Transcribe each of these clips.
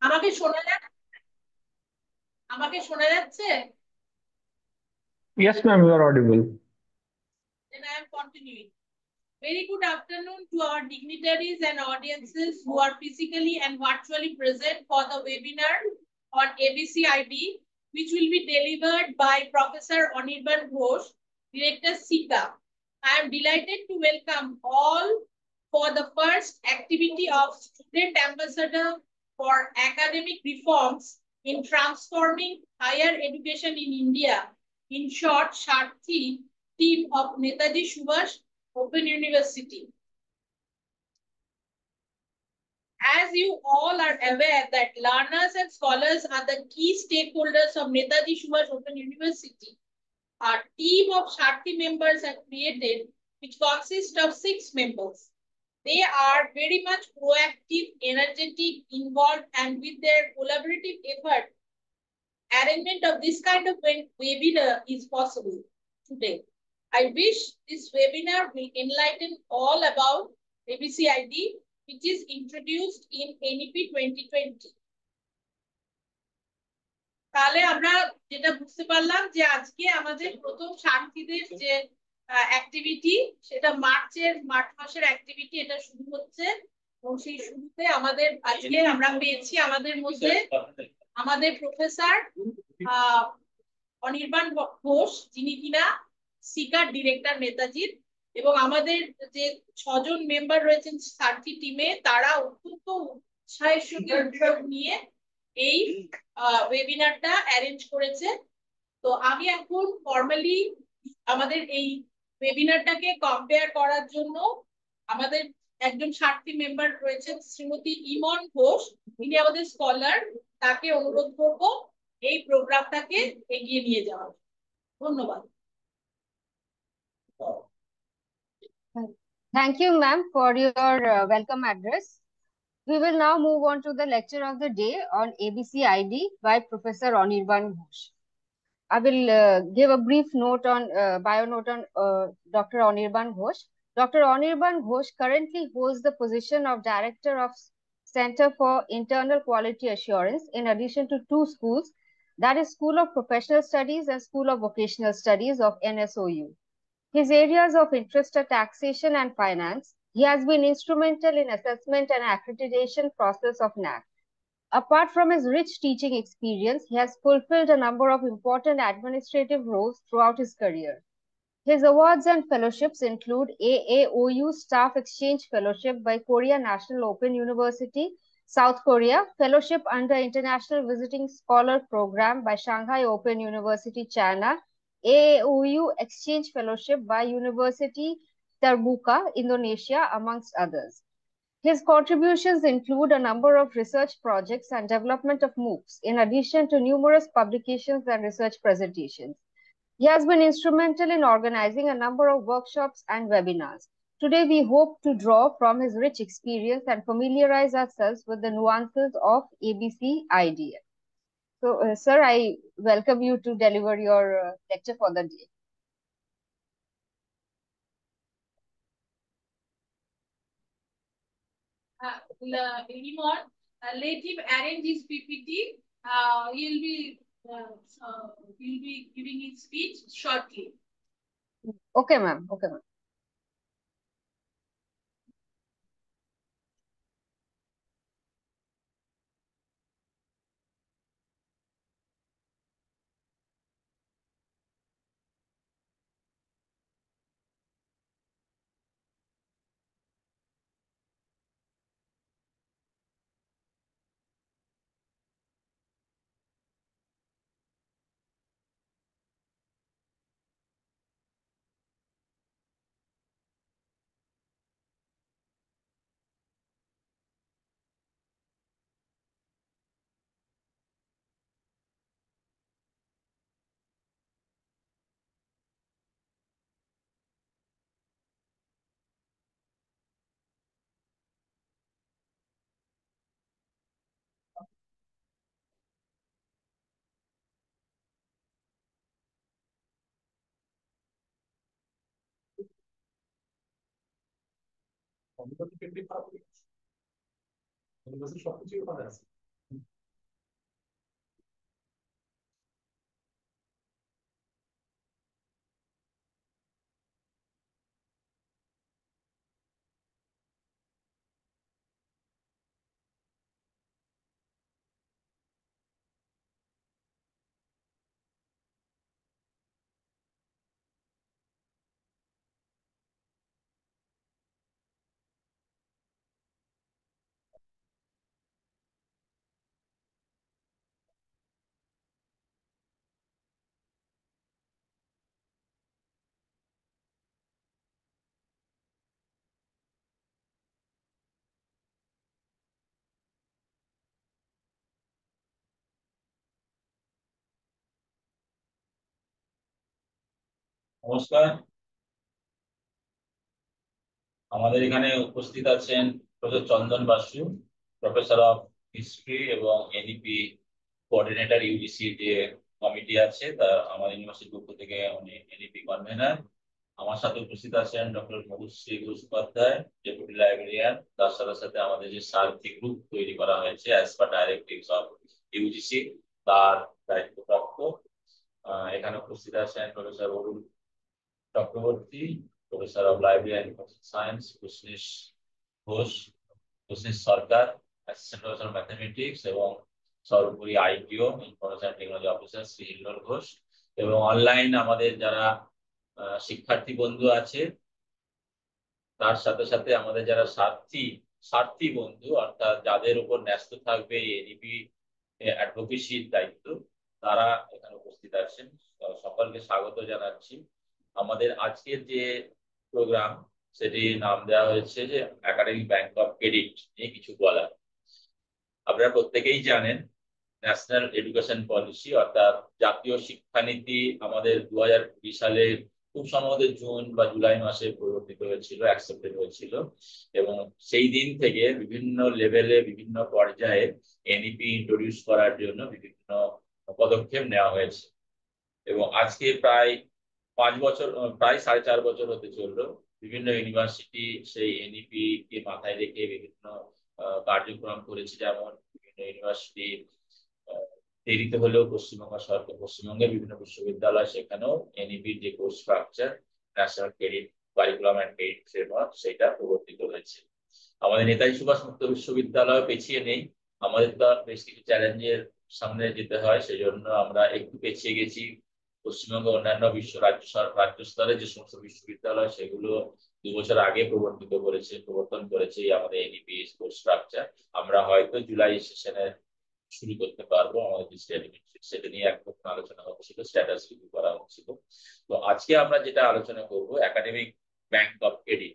আমাকে শোনা যাচ্ছে? আমাকে শোনা যাচ্ছে? Yes, ma'am, you are audible. Then I am continuing. Very good afternoon to our dignitaries and audiences who are physically and virtually present for the webinar on ABCID, which will be delivered by Professor Anirban Ghosh, Director SICA. I am delighted to welcome all for the first activity of Student Ambassador for Academic Reforms in Transforming Higher Education in India, in short, SHARTHI, team of Netaji Subhash Open University. As you all are aware that learners and scholars are the key stakeholders of Netaji Subhash Open University, a team of SHARTHI members are created, which consists of 6 members. They are very much proactive, energetic, involved, and with their collaborative effort, arrangement of this kind of webinar is possible today. I wish this webinar will enlighten all about ABCID, which is introduced in NEP 2020. তাহলে আমরা যেটা বুঝতে পারলাম যে আজকে আমাদের প্রথম শান্তিদের যে অ্যাক্টিভিটি, সেটা মার্চ মাসের অ্যাক্টিভিটি, এটা শুরু হচ্ছে। এবং সেই শুরুতে আমাদের আজকে আমরা পেয়েছি আমাদের মধ্যে আমাদের প্রফেসর অনির্বাণ ঘোষ, যিনি কিনা সিকার ডিরেক্টর নেতাজির। এবং আমাদের যে 6 জন মেম্বার রয়েছেন সারথি টিমে, তারা অত্যন্ত উৎসাহের সঙ্গে উদ্যোগ নিয়ে এই ওয়েবিনারটা অ্যারেঞ্জ করেছে। তো আমি এখন ফর্মালি আমাদের এই ওয়েবিনারটাকে কম্পেয়ার করার জন্য আমাদের একজন সারথি মেম্বার রয়েছেন শ্রীমতী ইমন ঘোষ, তিনি আমাদের স্কলার, তাকে অনুরোধ করব এই প্রোগ্রামটাকে এগিয়ে নিয়ে যাওয়ার। ধন্যবাদ। Thank you, ma'am, for your welcome address. We will now move on to the lecture of the day on ABCID by Professor Anirban Ghosh. I will give a brief note on bio note on Dr. Anirban Ghosh. Dr. Anirban Ghosh currently holds the position of Director of Center for Internal Quality Assurance in addition to 2 schools, that is School of Professional Studies and School of Vocational Studies of NSOU. His areas of interest are taxation and finance. He has been instrumental in assessment and accreditation process of NAC. Apart from his rich teaching experience, he has fulfilled a number of important administrative roles throughout his career. His awards and fellowships include AAOU Staff Exchange Fellowship by Korea National Open University, South Korea, Fellowship under International Visiting Scholar Program by Shanghai Open University, China, AAOU Exchange Fellowship by University Terbuka, Indonesia, amongst others. His contributions include a number of research projects and development of MOOCs, in addition to numerous publications and research presentations. He has been instrumental in organizing a number of workshops and webinars. Today, we hope to draw from his rich experience and familiarize ourselves with the nuances of ABC idea. So, sir, I welcome you to deliver your lecture for the day. Limon, let him arrange his PPT. He'll be giving his speech shortly. Okay, ma'am. Okay, ma'am. নমস্কার, আমাদের এখানে উপস্থিত আছেন professor Chandan Basu, professor of history এবং NEP coordinator UGC যে committee আছে তা আমাদের ইউনিভার্সিটির পক্ষ থেকে উনি এনইপি কনভেনার। আমার সাথে উপস্থিত আছেন ডক্টর মধুশ্রী ঘোষোপাধ্যায়, ডেপুটি লাইব্রেরিয়ান। তার সাথে সাথে আমাদের যে সারথি গ্রুপ তৈরি করা হয়েছে as per directives of UGC তার দায়িত্বপ্রাপ্ত। এখানে উপস্থিত আছেন professor Arun Chakraborty, professor of library and science Kushnish Ghosh, Kushnish Sarkar, assistant professor mathematics, এবং সর্বোপরি ITO information technology officer Shri Hillol Ghosh. এবং অনলাইন আমাদের যারা শিক্ষার্থী বন্ধু আছে, তার সাথে সাথে আমাদের যারা স্বার্থী বন্ধু, অর্থাৎ যাদের উপর ন্যস্ত থাকবে এনইপি অ্যাডভোকেসির দায়িত্ব, তারা এখানে উপস্থিত আছেন। সকলকে স্বাগত জানাচ্ছি। আমাদের আজকের যে প্রোগ্রাম সেটি নাম দেওয়া হয়েছে যে একাডেমিক ব্যাংক অফ ক্রেডিট নিয়ে কিছু বলা। আপনারা প্রত্যেকেই জানেন ন্যাশনাল এডুকেশন পলিসি অর্থাৎ জাতীয় শিক্ষানীতি আমাদের 2020 সালে খুব সম্ভবত জুন বা জুলাই মাসে পরিবর্তিত হয়েছিল, অ্যাকসেপ্টেড হয়েছিল। এবং সেই দিন থেকে বিভিন্ন লেভেলে বিভিন্ন পর্যায়ে এনইপি ইন্ট্রোডিউস করার জন্য বিভিন্ন পদক্ষেপ নেওয়া হয়েছে। এবং আজকে প্রায় 5 বছর, প্রায় 4.5 বছর হতে চললো। বিভিন্ন ইউনিভার্সিটি সেই এনইপি কে মাথায় রেখে বিভিন্ন কার্যক্রম করেছে। যেমন বিভিন্ন ইউনিভার্সিটি দেরিতে হলেও পশ্চিমবঙ্গের বিভিন্ন বিশ্ববিদ্যালয় সেখানেও এনইপির যে course structure, national credit curriculum and credit framework, সেটা প্রবর্তিত হয়েছে। আমাদের নেতাজি সুভাষ মুক্ত বিশ্ববিদ্যালয় পেছিয়ে নেই, আমাদের তো বেশ কিছু চ্যালেঞ্জের সামনে যেতে হয়, সেই জন্য আমরা একটু পেছিয়ে গেছি। পশ্চিমবঙ্গে অন্যান্য রাজ্য স্তরে যে সমস্ত বিশ্ববিদ্যালয় সেগুলো 2 বছর আগে প্রবর্তন করেছে আমাদের এনইপি কোর্স স্ট্রাকচার। আমরা হয়তো জুলাই সেশনে শুরু করতে পারবো আমাদের যে সেটা নিয়ে একদম আলোচনা হচ্ছিল, স্ট্যাটাস রিভিউ করা হচ্ছিল। তো আজকে আমরা যেটা আলোচনা করব একাডেমিক ব্যাংক অফ ক্রেডিট।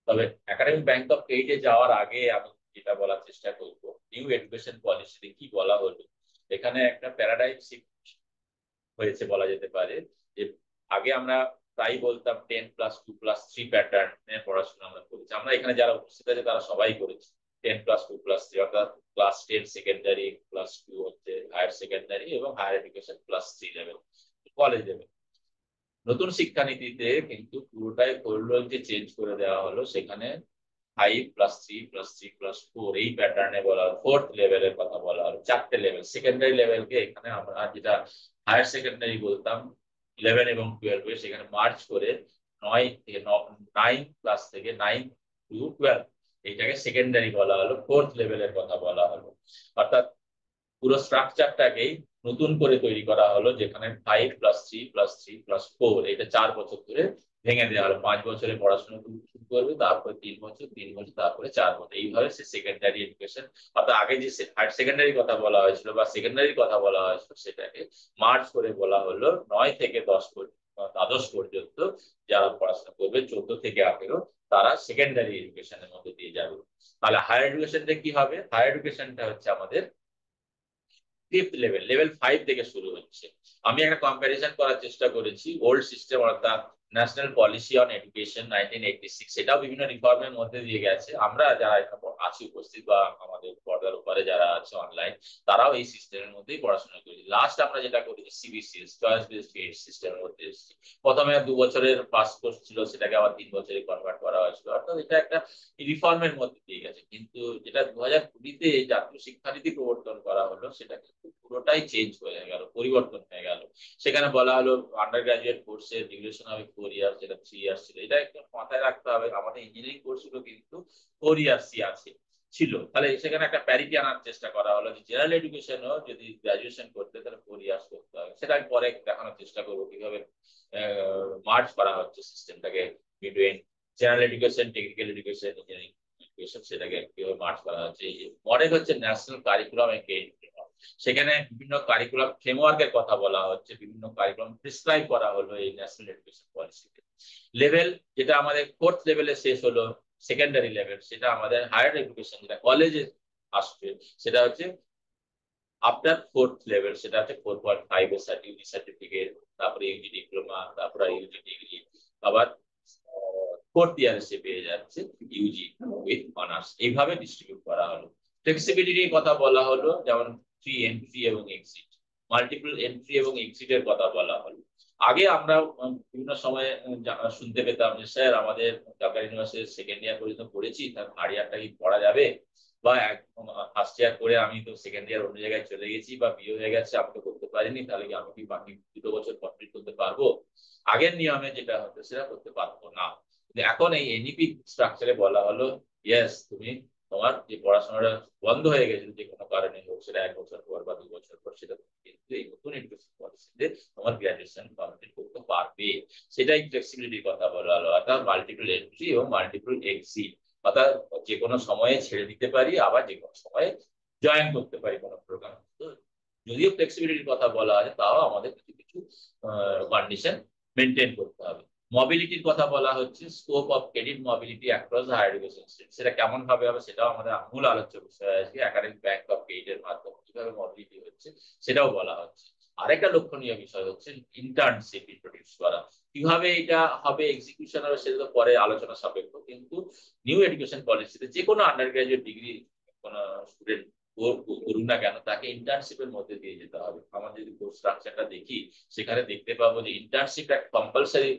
তবে একাডেমিক ব্যাংক অফ ক্রেডিটে যাওয়ার আগে আমি যেটা বলার চেষ্টা করব, নিউ এডুকেশন পলিসিতে কি বলা হলো। এখানে একটা প্যারাডাইম শিফট হয়েছে বলা যেতে পারে। যে আগে আমরা প্রায় বলতাম 10+2+3 প্যাটার্নে পড়াশোনা আমরা করেছি। আমরা এখানে যারা উপস্থিত আছে তারা সবাই করেছি 10+2+3, অর্থাৎ ক্লাস 10 সেকেন্ডারি, ক্লাস 2 হচ্ছে হায়ার সেকেন্ডারি, এবং higher education +3 level college level. নতুন শিক্ষানীতিতে কিন্তু পুরোটাই যে চেঞ্জ করে দেওয়া হলো। সেখানে 5+3+3+4 এই প্যাটার্নে বলা, 4th লেভেলের কথা বলা হলো। 4টে লেভেল, সেকেন্ডারি লেভেলকে এখানে আমরা যেটা হায়ার সেকেন্ডারি বলতাম 11 এবং 12, সেখানে মার্চ করে 9 ক্লাস থেকে 9 to 12 এইটাকে সেকেন্ডারি বলা হলো, 4th লেভেলের কথা বলা হলো। অর্থাৎ পুরো স্ট্রাকচারটাকেই নতুন করে তৈরি করা হলো, যেখানে 5+3+3+4 এটা 4 বছর ধরে ভেঙে দেওয়া হলো। 5 বছরে পড়াশোনা শুরু করবে, তারপরে 3 বছর, 3 বছর, তারপরে 4 বছর, এইভাবে সে সেকেন্ডারি এডুকেশন। অর্থাৎ আগে যে হায়ার সেকেন্ডারি কথা বলা হয়েছিল বা সেকেন্ডারির কথা বলা হয়েছিল সেটাকে মার্চ করে বলা হলো 9 থেকে 10 দ্বাদশ পর্যন্ত যারা পড়াশোনা করবে 14 থেকে 18, তারা সেকেন্ডারি এডুকেশনের মধ্যে দিয়ে যাবে। তাহলে হায়ার এডুকেশনটা কি হবে? হায়ার এডুকেশনটা হচ্ছে আমাদের 5th লেভেল, লেভেল 5 থেকে শুরু হচ্ছে। আমি একটা কম্প্যারিজন করার চেষ্টা করেছি ওল্ড সিস্টেম অর্থাৎ ন্যাশনাল পলিসি অন এডুকেশন 1986, সেটাও বিভিন্ন রিফর্মের মধ্যে দিয়ে গেছে। আমরা যারা আছি উপস্থিত বা আমাদের পর্দার উপরে যারা আছে অনলাইন, তারাও এই সিস্টেমের মধ্যেই পড়াশোনা করেছি। লাস্ট আমরা যেটা করেছি সিবিসিএস, চয়েস বেসড গ্রেড সিস্টেমের মধ্যে এসেছি। প্রথমে 2 বছরের পাস কোর্স ছিল, সেটাকে আবার 3 বছরে কনভার্ট করা হয়েছিল। অর্থাৎ এটা একটা রিফর্মের মধ্যে দিয়ে গেছে। কিন্তু যেটা 2020-তে জাতীয় শিক্ষানীতি প্রবর্তন করা হলো, সেটা কিন্তু পুরোটাই চেঞ্জ হয়ে গেল, পরিবর্তন হয়ে গেল। সেখানে বলা হলো আন্ডার গ্রাজুয়েট কোর্সের ডিউরেশন হবে 4 ইয়ার্স, যেটা 3 ইয়ার্স ছিল। এটা একটু মাথায় রাখতে হবে, আমাদের ইঞ্জিনিয়ারিং কোর্সগুলো কিন্তু 4 ইয়ার্সই ছিল। তাহলে সেখানে একটা প্যারিটি আনার চেষ্টা করা হলো যে জেনারেল এডুকেশনও যদি গ্রাজুয়েশন করতে তাহলে 4 ইয়ার্স করতে হবে। সেটা আমি পরে দেখানোর চেষ্টা করবো কিভাবে মার্জ করা হচ্ছে সিস্টেমটাকে between general education, technical education, engineering education, সেটাকে কিভাবে মার্জ করা হচ্ছে। মডেল হচ্ছে ন্যাশনাল কারিকুলাম এন্ড ক্রেডিট। সেখানে বিভিন্ন কারিকুলাম ফ্রেমওয়ার্কের কথা বলা হচ্ছে, বিভিন্ন কারিকুলাম প্রেসক্রাইব করা হলো এই ন্যাশনাল এডুকেশন পলিসিতে। লেভেল যেটা আমাদের 4th লেভেলে শেষ হলো, সেকেন্ডারি লেভেল, সেটা আমাদের হায়ার এডুকেশন যেটা কলেজে আসবে, সেটা হচ্ছে আফটার 4th লেভেল, সেটা হচ্ছে 4.5 এর ইউজি সার্টিফিকেট, তারপরে ইউজি ডিপ্লোমা, তারপরে ইউজি 4th ইয়ারে সে পেয়ে যাচ্ছে ইউজি উইথ অনার্স। এইভাবে ডিস্ট্রিবিউট করা হলো। ফ্লেক্সিবিলিটির কথা বলা হলো, যেমন ফ্রি এন্ট্রি এবং এক্সিট, মাল্টিপল এন্ট্রি এবং এক্সিটের কথা বলা হলো। আগে আমরা বিভিন্ন সময় শুনতে পেতাম যে স্যার আমাদের ঢাকা ইউনিভার্সিটির 2nd ইয়ার পর্যন্ত পড়েছি, তার 3rd ইয়ারটা কি পড়া যাবে, বা ফার্স্ট ইয়ার করে আমি তো 2nd ইয়ার অন্য জায়গায় চলে গেছি বা বিয়ে হয়ে গেছে, আমি তো করতে পারিনি, তাহলে কি আমি কি বাকি 2 বছর কমপ্লিট করতে পারবো? আগের নিয়মে যেটা হতো সেটা করতে পারবো না। কিন্তু এখন এই এনইপি স্ট্রাকচারে বলা হলো ইয়েস, তুমি তোমার যে পড়াশোনাটা বন্ধ হয়ে গেছিল যে কোনো কারণে হোক, সেটা 1 বছর পর বা 2 বছর পর, সেটা কিন্তু এই নতুন এডুকেশন পলিসিতে তোমার গ্রাজুয়েশন কমপ্লিট করতে পারবে। সেটাই ফ্লেক্সিবিলিটির কথা বলা হলো, অর্থাৎ মাল্টিপল এন্ট্রি এবং মাল্টিপল এক্সিট, অর্থাৎ যে কোনো সময়ে ছেড়ে দিতে পারি, আবার যে কোনো সময়ে জয়েন করতে পারি কোনো প্রোগ্রাম। তো যদিও ফ্লেক্সিবিলিটির কথা বলা আছে, তাও আমাদের কিছু কিছু কন্ডিশন মেনটেন করতে হবে। মোবিলিটির কথা বলা হচ্ছে, scope of credit mobility across higher education system, সেটা কেমন ভাবে হবে সেটাও আমাদের মূল আলোচ্য বিষয় আছে। একাডেমিক ব্যাংক অফ ক্রেডিটের মাধ্যমে কিভাবে মোবিলিটি হচ্ছে সেটাও বলা হচ্ছে। আরেকটা লক্ষণীয় বিষয় হচ্ছে ইন্টার্নশিপ ইন্ট্রোডিউস করা। কিভাবে এটা হবে, এক্সিকিউশন হবে, সেটা তো পরে আলোচনা সাপেক্ষ, কিন্তু নিউ এডুকেশন পলিসিতে যে কোনো আন্ডার গ্রাজুয়েট ডিগ্রি কোনো স্টুডেন্ট করুন না কেন, তাকে ইন্টার্নশিপের মধ্যে দিয়ে যেতে হবে। আমাদের যদি কোর্স স্ট্রাকচারটা দেখি, সেখানে দেখতে পাবো যে ইন্টার্নশিপ একটা কম্পালসারি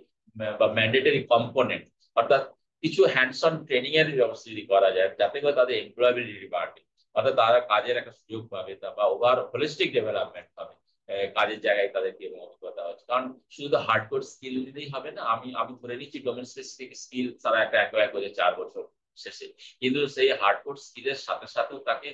বা ম্যান্ডেটরি কম্পোনেন্ট, অর্থাৎ কিছু হ্যান্ডস অন ট্রেনিং এর ব্যবস্থা যদি করা যায়, যাতে করে তাদের এমপ্লয়াবিলিটি বাড়বে, অর্থাৎ তারা কাজের একটা সুযোগ পাবে, বা ওভার হোলিস্টিক ডেভেলপমেন্ট হবে কাজের জায়গায় তাদেরকে এবং অভিজ্ঞতা হচ্ছে। কারণ শুধু হার্ডকোর স্কিল দিলেই হবে না। আমি ধরে নিচ্ছি ডোমেন স্পেসিফিক স্কিল তারা একটা অ্যাকোয়ার করে 4 বছর শেষে, কিন্তু সেই হার্ডকোর স্কিলের সাথে সাথেও তাকে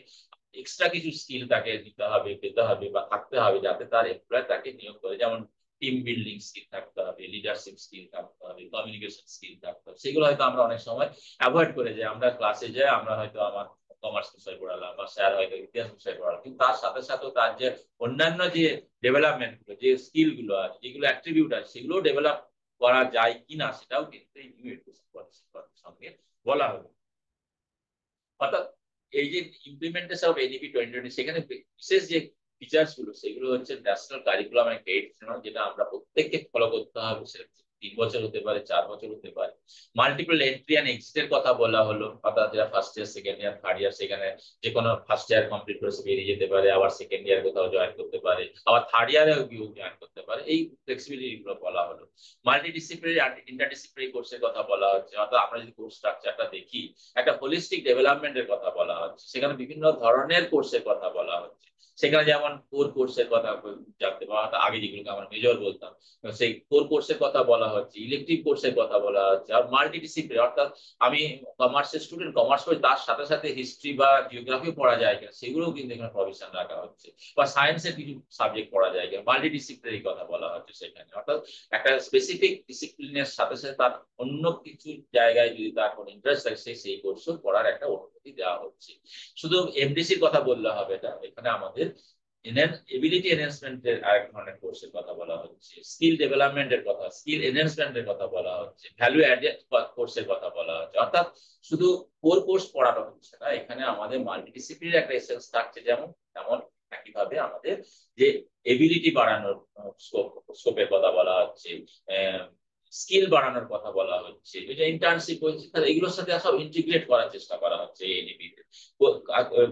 এক্সট্রা কিছু স্কিল তাকে দিতে হবে, পেতে হবে বা থাকতে হবে, যাতে তার এমপ্লয়ার তাকে নিয়োগ করে। যেমন টিম বিল্ডিং স্কিল থাকতে হবে, লিডারশিপ স্কিল থাকতে হবে, কমিউনিকেশন স্কিল থাকতে হবে। সেগুলো হয়তো আমরা অনেক সময় অ্যাভয়েড করে যাই। আমরা ক্লাসে যাই, আমরা হয়তো আমার কমার্স বিষয় পড়ালাম বা স্যার হয়তো ইতিহাস বিষয় পড়ালাম, কিন্তু তার সাথে সাথেও তার যে অন্যান্য যে ডেভেলপমেন্ট গুলো, যে স্কিল গুলো আছে, যেগুলো অ্যাট্রিবিউট আছে, সেগুলো ডেভেলপ করা যায় কিনা, সেটাও কিন্তু এই নিউ এডুকেশন পলিসির সঙ্গে বলা হবে। অর্থাৎ এই যে ইমপ্লিমেন্টেশন অফ এনইপি 2020, সেখানে বিশেষ যে ফিচার্স গুলো, সেগুলো হচ্ছে national curriculum and credit framework, যেটা আমরা প্রত্যেককে ফলো করতে হবে। সেটা 3 বছর হতে পারে, 4 বছর হতে পারে। মাল্টিপল এন্ট্রি এন্ড এক্সিটের কথা বলা হলো, অর্থাৎ যারা ফার্স্ট ইয়ার, 2nd ইয়ার, 3rd ইয়ার, সেখানে যে কোনো ফার্স্ট ইয়ার কমপ্লিট করে বেরিয়ে যেতে পারে, আবার 2nd ইয়ার কোথাও জয়েন করতে পারে, আবার 3rd ইয়ারেও গিয়েও জয়েন করতে পারে। এই ফ্লেক্সিবিলিটি গুলো বলা হলো। মাল্টিডিসিপ্লিনারি আর ইন্টারডিসিপ্লিনারি কোর্সের কথা বলা হচ্ছে, অর্থাৎ আমরা যদি কোর্স স্ট্রাকচারটা দেখি, একটা হোলিস্টিক ডেভেলপমেন্টের কথা বলা হচ্ছে। সেখানে বিভিন্ন ধরনের কোর্সের কথা বলা হচ্ছে। সেখানে যেমন কোর কোর্সের কথা জানতে পাওয়া, আগে যেগুলোকে আমরা মেজর বলতাম, সেই কোর কোর্সের কথা বলা হচ্ছে, ইলেকটিভ কোর্সের কথা বলা হচ্ছে। আর মাল্টিডিসিপ্লিনারি, অর্থাৎ আমি কমার্সের স্টুডেন্ট, কমার্স করে তার সাথে সাথে হিস্ট্রি বা জিওগ্রাফি পড়া যায় কিনা, সেগুলোও কিন্তু এখানে প্রভিশন রাখা হচ্ছে। বা সায়েন্সের কিছু সাবজেক্ট পড়া যায় কিনা, মাল্টিডিসিপ্লিনারি কথা বলা হচ্ছে সেখানে। অর্থাৎ একটা স্পেসিফিক ডিসিপ্লিনের সাথে সাথে তার অন্য কিছু জায়গায় যদি তার কোনো ইন্টারেস্ট থাকে, সেই কোর্সও পড়ার একটা অনুমতি দেওয়া হচ্ছে। শুধু এমডিসির কথা বললে হবে না, এখানে আমাদের এবিলিটি এনহ্যান্সমেন্টের আরেক ধরনের কোর্সের কথা বলা হচ্ছে, স্কিল ডেভেলপমেন্টের কথা, স্কিল এনহ্যান্সমেন্টের কথা বলা হচ্ছে, ভ্যালু অ্যাডেড কোর্সের কথা বলা হচ্ছে। অর্থাৎ শুধু কোর কোর্স পড়াটা হচ্ছে না, এখানে আমাদের মাল্টিডিসিপ্লিনারি একটা এসেন্স থাকছে। তেমন একইভাবে আমাদের যে এবিলিটি বাড়ানোর স্কোপের কথা বলা হচ্ছে, স্কিল বাড়ানোর কথা বলা হচ্ছে, এটা ইন্টার্নশিপ হচ্ছে, তাহলে এগুলোর সাথে সব ইন্টিগ্রেট করার চেষ্টা করা হচ্ছে। এনইপিতে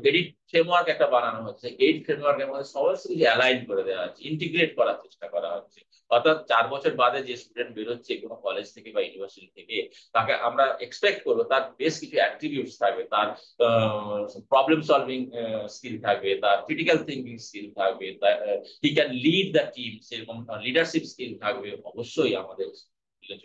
ক্রেডিট ফ্রেমওয়ার্ক একটা বানানো হচ্ছে, ক্রেডিট ফ্রেমওয়ার্কের মধ্যে সমস্ত কিছু অ্যালাইন করে দেওয়া হচ্ছে, ইন্টিগ্রেট করার চেষ্টা করা হচ্ছে। অর্থাৎ 4 বছর বাদে যে স্টুডেন্ট বেরোচ্ছে কোনো কলেজ থেকে বা ইউনিভার্সিটি থেকে, তাকে আমরা এক্সপেক্ট করবো তার বেশ কিছু অ্যাট্রিবিউটস থাকবে, তার প্রবলেম সলভিং স্কিল থাকবে, তার ক্রিটিক্যাল থিঙ্কিং স্কিল থাকবে, he can lead the team, সেরকম লিডারশিপ স্কিল থাকবে। অবশ্যই আমাদের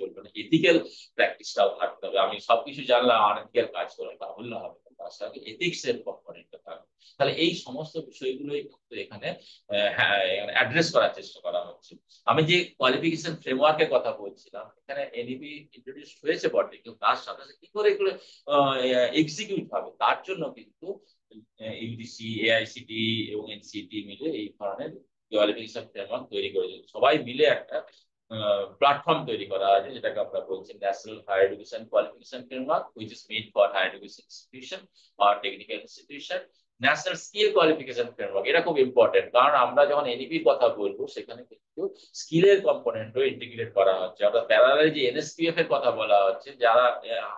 চলবে না, এথিক্যাল প্র্যাকটিসটাও থাকতে হবে। আমি সবকিছু জানলাম, আনএথিক্যাল কাজ করলাম, তা বললে হবে না, তার সাথে এথিক্স এর কম্পোনেন্টটা থাকবে। তাহলে এই সমস্ত বিষয়গুলোই এখানে অ্যাড্রেস করার চেষ্টা করা হচ্ছে। আমি যে কোয়ালিফিকেশন ফ্রেমওয়ার্কের কথা বলছিলাম, এখানে এনইপি ইন্ট্রোডিউস হয়েছে বটে, কিন্তু তার সাথে সাথে কি করে এগুলো এক্সিকিউট হবে, তার জন্য কিন্তু ইউজিসি, এআইসিটি এবং এনসিটি মিলে এই ধরনের কোয়ালিফিকেশন ফ্রেমওয়ার্ক তৈরি করেছে। সবাই মিলে একটা প্ল্যাটফর্ম তৈরি করা আছে, যেটাকে আমরা বলছি national higher education qualification framework, which is made for higher education institution আর technical institution national skill qualification framework, এটা খুব ইম্পর্টেন্ট, কারণ আমরা যখন এনইপির কথা বলবো সেখানে কিন্তু স্কিলের কম্পোনেন্টও ইন্টিগ্রেট করা হচ্ছে। অর্থাৎ প্যারালালি যে এনএসপিএফ এর কথা বলা হচ্ছে, যারা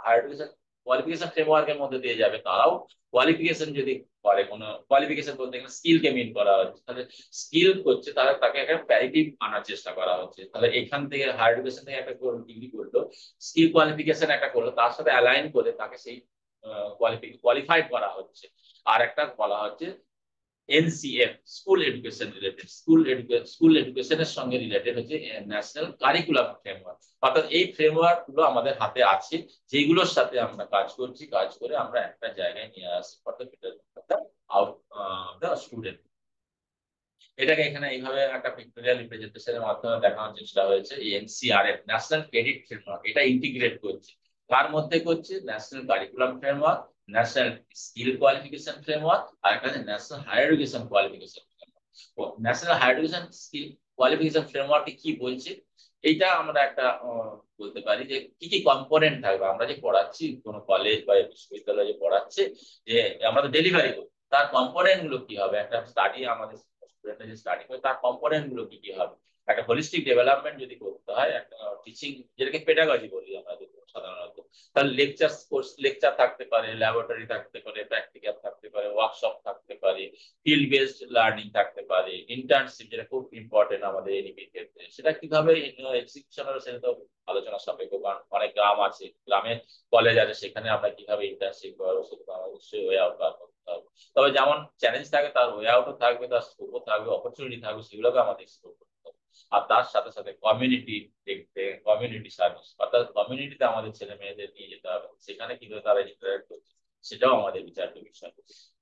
হায়ার এডুকেশন কোয়ালিফিকেশন ফ্রেমওয়ার্কের মধ্যে দিয়ে যাবে, তারাও কোয়ালিফিকেশন যদি করে, কোনো কোয়ালিফিকেশন বলতে গেলে স্কিলকে মিন করা হচ্ছে, তাহলে স্কিল করছে তাহলে তাকে একটা প্যারিটি আনার চেষ্টা করা হচ্ছে। তাহলে এখান থেকে হায়ার এডুকেশন থেকে একটা ডিগ্রি করলো, স্কিল কোয়ালিফিকেশন একটা করলো, তার সাথে অ্যালাইন করে তাকে সেই কোয়ালিফাইড করা হচ্ছে। আর একটা বলা হচ্ছে NCF, school education related, school এডুকেশনের সঙ্গে রিলেটেড হচ্ছে ন্যাশনাল কারিকুলাম ফ্রেমওয়ার্ক। অর্থাৎ এই ফ্রেমওয়ার্ক গুলো আমাদের হাতে আছে, যেগুলোর সাথে আমরা কাজ করছি, কাজ করে আমরা একটা জায়গায় নিয়ে আসছি for the betterment of the student. এটাকে এখানে এইভাবে একটা পিক্টোরিয়াল রিপ্রেজেন্টেশনের মাধ্যমে দেখানোর চেষ্টা হয়েছে। এনসিআরএফ, ন্যাশনাল ক্রেডিট ফ্রেমওয়ার্ক, এটা ইন্টিগ্রেট করছে, তার মধ্যে করছে national curriculum framework, national skill qualification framework, আর একটা national higher education qualification framework. National higher education skill qualification ফ্রেমওয়ার্কে কি বলছে, এইটা আমরা একটা বলতে পারি যে কি কি কম্পোনেন্ট থাকবে। আমরা যে পড়াচ্ছি কোনো কলেজ বা বিশ্ববিদ্যালয়ে যে পড়াচ্ছে, যে আমরা তো ডেলিভারি করি, তার কম্পোনেন্ট গুলো কি হবে, একটা স্টাডি আমাদের স্টুডেন্টরা যে স্টাডি করে তার কম্পোনেন্ট গুলো কি কি হবে, একটা হোলিস্টিক ডেভেলপমেন্ট যদি করতে হয়, একটা টিচিং যেটাকে পেডাগজি বলি আমরা সাধারণত, তাহলে লেকচার থাকতে পারে, ল্যাবরেটরি থাকতে পারে, প্র্যাকটিক্যাল থাকতে পারে, ওয়ার্কশপ থাকতে পারে, ফিল্ড বেসড লার্নিং থাকতে পারে, ইন্টার্নশিপ যেটা খুব ইম্পর্টেন্ট আমাদের এনইপির ক্ষেত্রে, সেটা কিভাবে এক্সিকিউশন হবে সেটা তো আলোচনা সাপেক্ষ, কারণ অনেক গ্রাম আছে, গ্রামে কলেজ আছে, সেখানে আমরা কিভাবে ইন্টার্নশিপ করবো সেটা অবশ্যই ওয়ে আউট করতে হবে। তবে যেমন চ্যালেঞ্জ থাকে, তার ওয়ে আউটও থাকবে, তার স্কোপও থাকবে, অপরচুনিটি থাকবে, সেগুলোকে আমাদের এক্সপ্লোর করতে হবে। আর তার সাথে সাথে কমিউনিটি দেখতে, কমিউনিটি সার্ভিস, অর্থাৎ কমিউনিটিতে আমাদের ছেলে মেয়েদের নিয়ে যেতে হবে, সেখানে কিভাবে তারা ইন্টারেক্ট করছে সেটাও আমাদের বিচার্য বিষয়।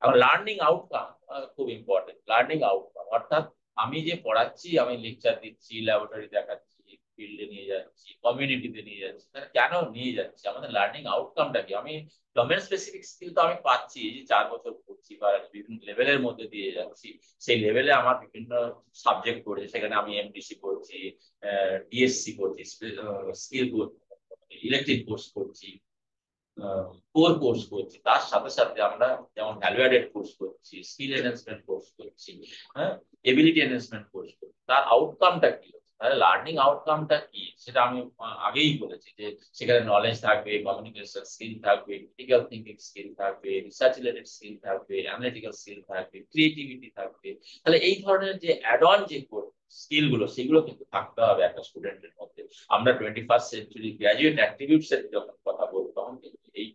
এখন লার্নিং আউটকাম খুব ইম্পর্টেন্ট। লার্নিং আউটকাম অর্থাৎ আমি যে পড়াচ্ছি, আমি লেকচার দিচ্ছি, ল্যাবরেটরি দেখাচ্ছি, ফিল্ডে নিয়ে যাচ্ছি, কমিউনিটিতে নিয়ে যাচ্ছি, তাহলে কেন নিয়ে যাচ্ছি, আমাদের লার্নিং আউটকামটা কি? আমি ডোমেন স্পেসিফিক স্কিল তো আমি পাচ্ছি, এই যে 4 বছর পড়ছি বা বিভিন্ন লেভেলের মধ্যে দিয়ে যাচ্ছি, সেই লেভেলে আমার বিভিন্ন সাবজেক্ট পড়ছে, সেখানে আমি এমডিসি করছি, ডিএসসি করছি, স্কিল ইলেকট্রিক কোর্স করছি, কোর কোর্স করছি, তার সাথে সাথে আমরা যেমন ভ্যালু অ্যাডেড কোর্স করছি, স্কিল এনহ্যান্সমেন্ট কোর্স করছি, হ্যাঁ, এবিলিটি এনহ্যান্সমেন্ট কোর্স করছি, তার আউটকামটা কি? তাহলে লার্নিং আউটকামটা কি সেটা আমি আগেই বলেছি, যে সেখানে নলেজ থাকবে, কমিউনিকেশন স্কিল থাকবে, ক্রিটিক্যাল থিঙ্কিং স্কিল থাকবে, রিসার্চ রিলেটেড স্কিল থাকবে, অ্যানালিটিক্যাল স্কিল থাকবে, ক্রিয়েটিভিটি থাকবে। তাহলে এই ধরনের যে অ্যাড অন যে স্কিল গুলো, সেগুলো কিন্তু থাকতে হবে একটা স্টুডেন্টের মধ্যে। আমরা 21st সেঞ্চুরি গ্র্যাজুয়েট অ্যাট্রিবিউটস এর যখন কথা বলবো, তখন কিন্তু এই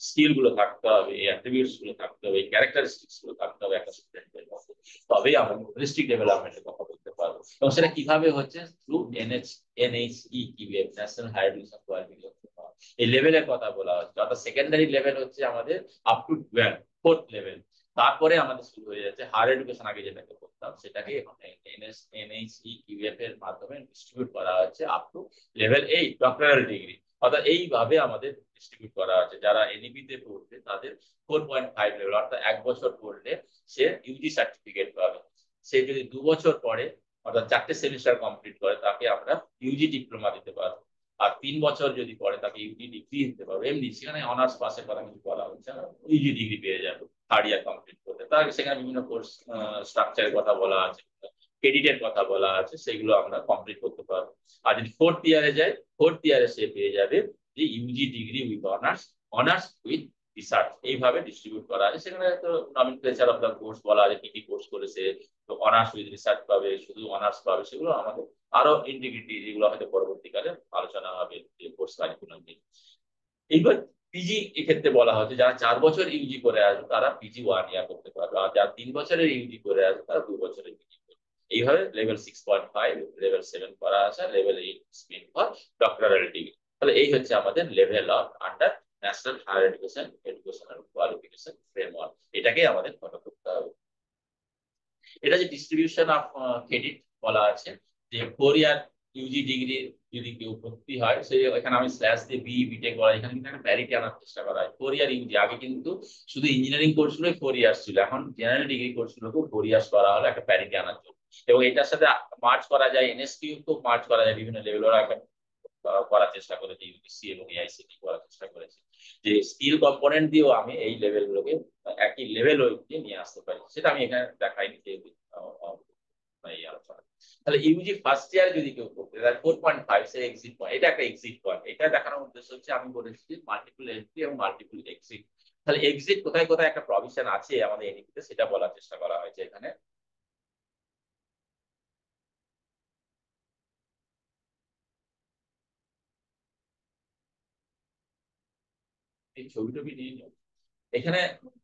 স্কিল গুলো থাকতে হবে, এই অ্যাট্রিবিউটস গুলো থাকতে হবে, এই ক্যারেক্টারিস্টিক্স গুলো থাকতে হবে একটা স্টুডেন্টের মধ্যে, তবেই আমরা হোলিস্টিক ডেভেলপমেন্টের কথা বলতে পারবো। এবং সেটা কিভাবে হচ্ছে? Through NHE QF, national higher education qualification. এই লেভেলের কথা বলা হচ্ছে, অর্থাৎ সেকেন্ডারি লেভেল হচ্ছে আমাদের আপ টু 12, 4th লেভেল। তারপরে আমাদের শুরু হয়ে যাচ্ছে হায়ার এডুকেশন, আগে যেটাকে করতাম সেটাকে এখন এনএইচই কিউএফ এর মাধ্যমে ডিস্ট্রিবিউট করা হচ্ছে up to level 8 doctoral degree. অর্থাৎ এইভাবে আমাদের ডিস্ট্রিবিউট করা আছে। যারা এনইপি তে পড়বে তাদের 4.5 লেভেল, অর্থাৎ 1 বছর পড়লে সে ইউজি সার্টিফিকেট পাবে। সে যদি 2 বছর পড়ে, অর্থাৎ 4টে সেমিস্টার কমপ্লিট করে, তাকে আমরা ইউজি ডিপ্লোমা দিতে পারবো। আর 3 বছর যদি পড়ে, তাকে ইউজি ডিগ্রি দিতে পারবো। এমনি সেখানে অনার্স পাসের কথা কিছু বলা হচ্ছে না, ইউজি ডিগ্রি পেয়ে যাবে 3rd ইয়ার কমপ্লিট করতে। তার সেখানে বিভিন্ন কোর্স স্ট্রাকচারের কথা বলা আছে, ক্রেডিটের কথা বলা আছে, সেগুলো আমরা কমপ্লিট করতে পারবো। আর যদি 4th ইয়ারে যায়, 4th ইয়ারে সে পেয়ে যাবে যে UG degree with honours, honours with research, এইভাবে ডিস্ট্রিবিউট করা আছে। সেখানে তো নমিনক্লেচার অফ দ্য কোর্স বলা আছে, কি কি কোর্স করেছে, তো অনার্স উইথ রিসার্চ পাবে, শুধু অনার্স পাবে, সেগুলো আমাদের আরো ইন্টিগ্রিটি, যেগুলো হয়তো পরবর্তীকালে আলোচনা হবে কোর্স কারিকুলাম নিয়ে। এইবার পিজি এক্ষেত্রে বলা হচ্ছে, যারা 4 বছর ইউজি করে আসবে তারা পিজি 1 ইয়ার করতে পারবে, আর যারা 3 বছরের ইউজি করে আসবে তারা 2 বছরের পিজি করবে। এইভাবে লেভেল 6.5, লেভেল 7 করা আছে, level 8 spin for doctoral degree. তাহলে এই হচ্ছে আমাদের level of under national higher educational qualification framework. এটাকেই আমাদের ফলো করতে হবে। এটা যে ডিস্ট্রিবিউশন অফ ক্রেডিট বলা আছে, যে 4 ইয়ার ইউজি ডিগ্রি যদি কেউ ভর্তি হয়, সে এখানে আমি স্ল্যাশ দিয়ে বিটেক বলা, এখানে কিন্তু একটা প্যারিটি আনার চেষ্টা করা হয়। 4 ইয়ার ইউজি, আগে কিন্তু শুধু ইঞ্জিনিয়ারিং কোর্স গুলোই 4 ইয়ার্স ছিল, এখন জেনারেল ডিগ্রি কোর্স গুলোকেও 4 ইয়ার্স করা হলো একটা প্যারিটি আনার জন্য। এবং এটার সাথে মার্চ করা যায়, এনএসকিউ কেও মার্চ করা যায়, বিভিন্ন লেভেলের একটা করার চেষ্টা করেছে, ইউজিসি এবং এআইসিটি করার চেষ্টা করেছে যে স্কিল কম্পোনেন্ট দিয়েও আমি এই লেভেল গুলোকে একই লেভেল অবধি নিয়ে আসতে পারি। সেটা আমি এখানে দেখাইনি এই আলোচনা। তাহলে ইউজি ফার্স্ট ইয়ার যদি কেউ করতে তাহলে 4.5 সে এক্সিট পয়েন্ট, এটা একটা এক্সিট পয়েন্ট। এটা দেখানোর উদ্দেশ্য হচ্ছে আমি বলেছি মাল্টিপল এন্ট্রি এবং মাল্টিপল এক্সিট। তাহলে এক্সিট কোথায় কোথায় একটা প্রভিশন আছে আমাদের এনইপিতে সেটা বলার চেষ্টা করা হয়েছে এখানে। এই ছবি টবি নিয়ে নিও। এখানে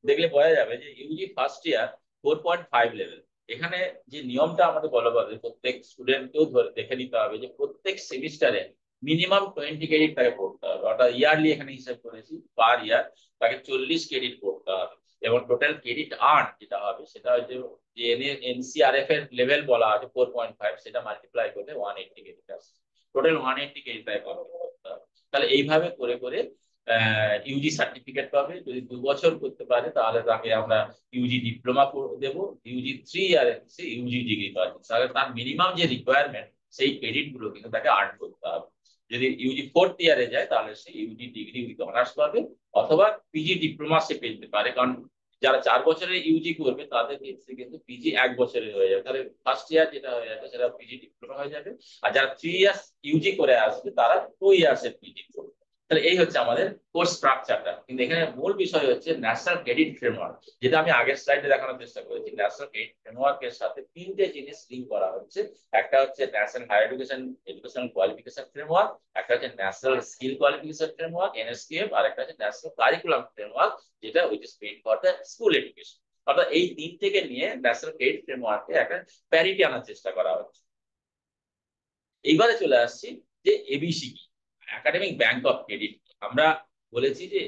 দেখলে বোঝা যাবে যে ইউজি ফার্স্ট ইয়ার 4.5 লেভেল। এখানে যে নিয়মটা আমাদের বলা হবে প্রত্যেক স্টুডেন্টকেও ধরে দেখে নিতে হবে যে প্রত্যেক সেমিস্টারে মিনিমাম 20 ক্রেডিট তাকে পড়তে হবে, অর্থাৎ ইয়ারলি এখানে হিসাব করেছি পার ইয়ার তাকে 40 ক্রেডিট পড়তে হবে। এবং টোটাল ক্রেডিট আর্ন যেটা হবে সেটা হচ্ছে যে এনসিআরএফ এর লেভেল বলা আছে 4.5, সেটা মাল্টিপ্লাই করলে 180 ক্রেডিট আসছে। টোটাল 180 ক্রেডিট তাকে কমপ্লিট করতে হবে। তাহলে এইভাবে করে করে ইউজি সার্টিফিকেট পাবে। যদি 2 বছর করতে পারে তাহলে তাকে আমরা ইউজি ডিপ্লোমা দেবো, ইউজি 3 ইয়ার ইউজি ডিগ্রি পাবে। তাহলে তার মিনিমাম যে রিকোয়ারমেন্ট সেই ক্রেডিট গুলো কিন্তু তাকে আর্ন করতে হবে। যদি ইউজি 4th ইয়ারে যায় তাহলে সে ইউজি ডিগ্রি উইথ অনার্স পাবে, অথবা পিজি ডিপ্লোমা সে পেতে পারে। কারণ যারা 4 বছরের ইউজি করবে তাদের ক্ষেত্রে কিন্তু পিজি 1 বছরের হয়ে যাবে, তাহলে ফার্স্ট ইয়ার যেটা হয়ে যাবে সেটা পিজি ডিপ্লোমা হয়ে যাবে। আর যারা 3 ইয়ার্স ইউজি করে আসবে তারা 2 ইয়ার্স এর পিজি করবে। তাহলে এই হচ্ছে আমাদের কোর্স স্ট্রাকচারটা। কিন্তু এখানে মূল বিষয় হচ্ছে ন্যাশনাল ক্রেডিট ফ্রেমওয়ার্ক, যেটা আমি আগের স্লাইডে দেখানোর চেষ্টা করেছি। ন্যাশনাল ক্রেডিট ফ্রেমওয়ার্কের সাথে 3টে জিনিস লিঙ্ক করা হচ্ছে। একটা হচ্ছে national higher education qualification framework, একটা হচ্ছে national skill qualification framework NSQF, আর একটা হচ্ছে ন্যাশনাল কারিকুলাম ফ্রেমওয়ার্ক যেটা which is paid for the school education. অর্থাৎ এই 3 থেকে নিয়ে ন্যাশনাল ক্রেডিট ফ্রেমওয়ার্কে একটা প্যারিটি আনার চেষ্টা করা হচ্ছে। এইবারে চলে আসছি যে এবিসি কি, একাডেমিক ব্যাংক অফ ক্রেডিট। আমরা বলেছি যে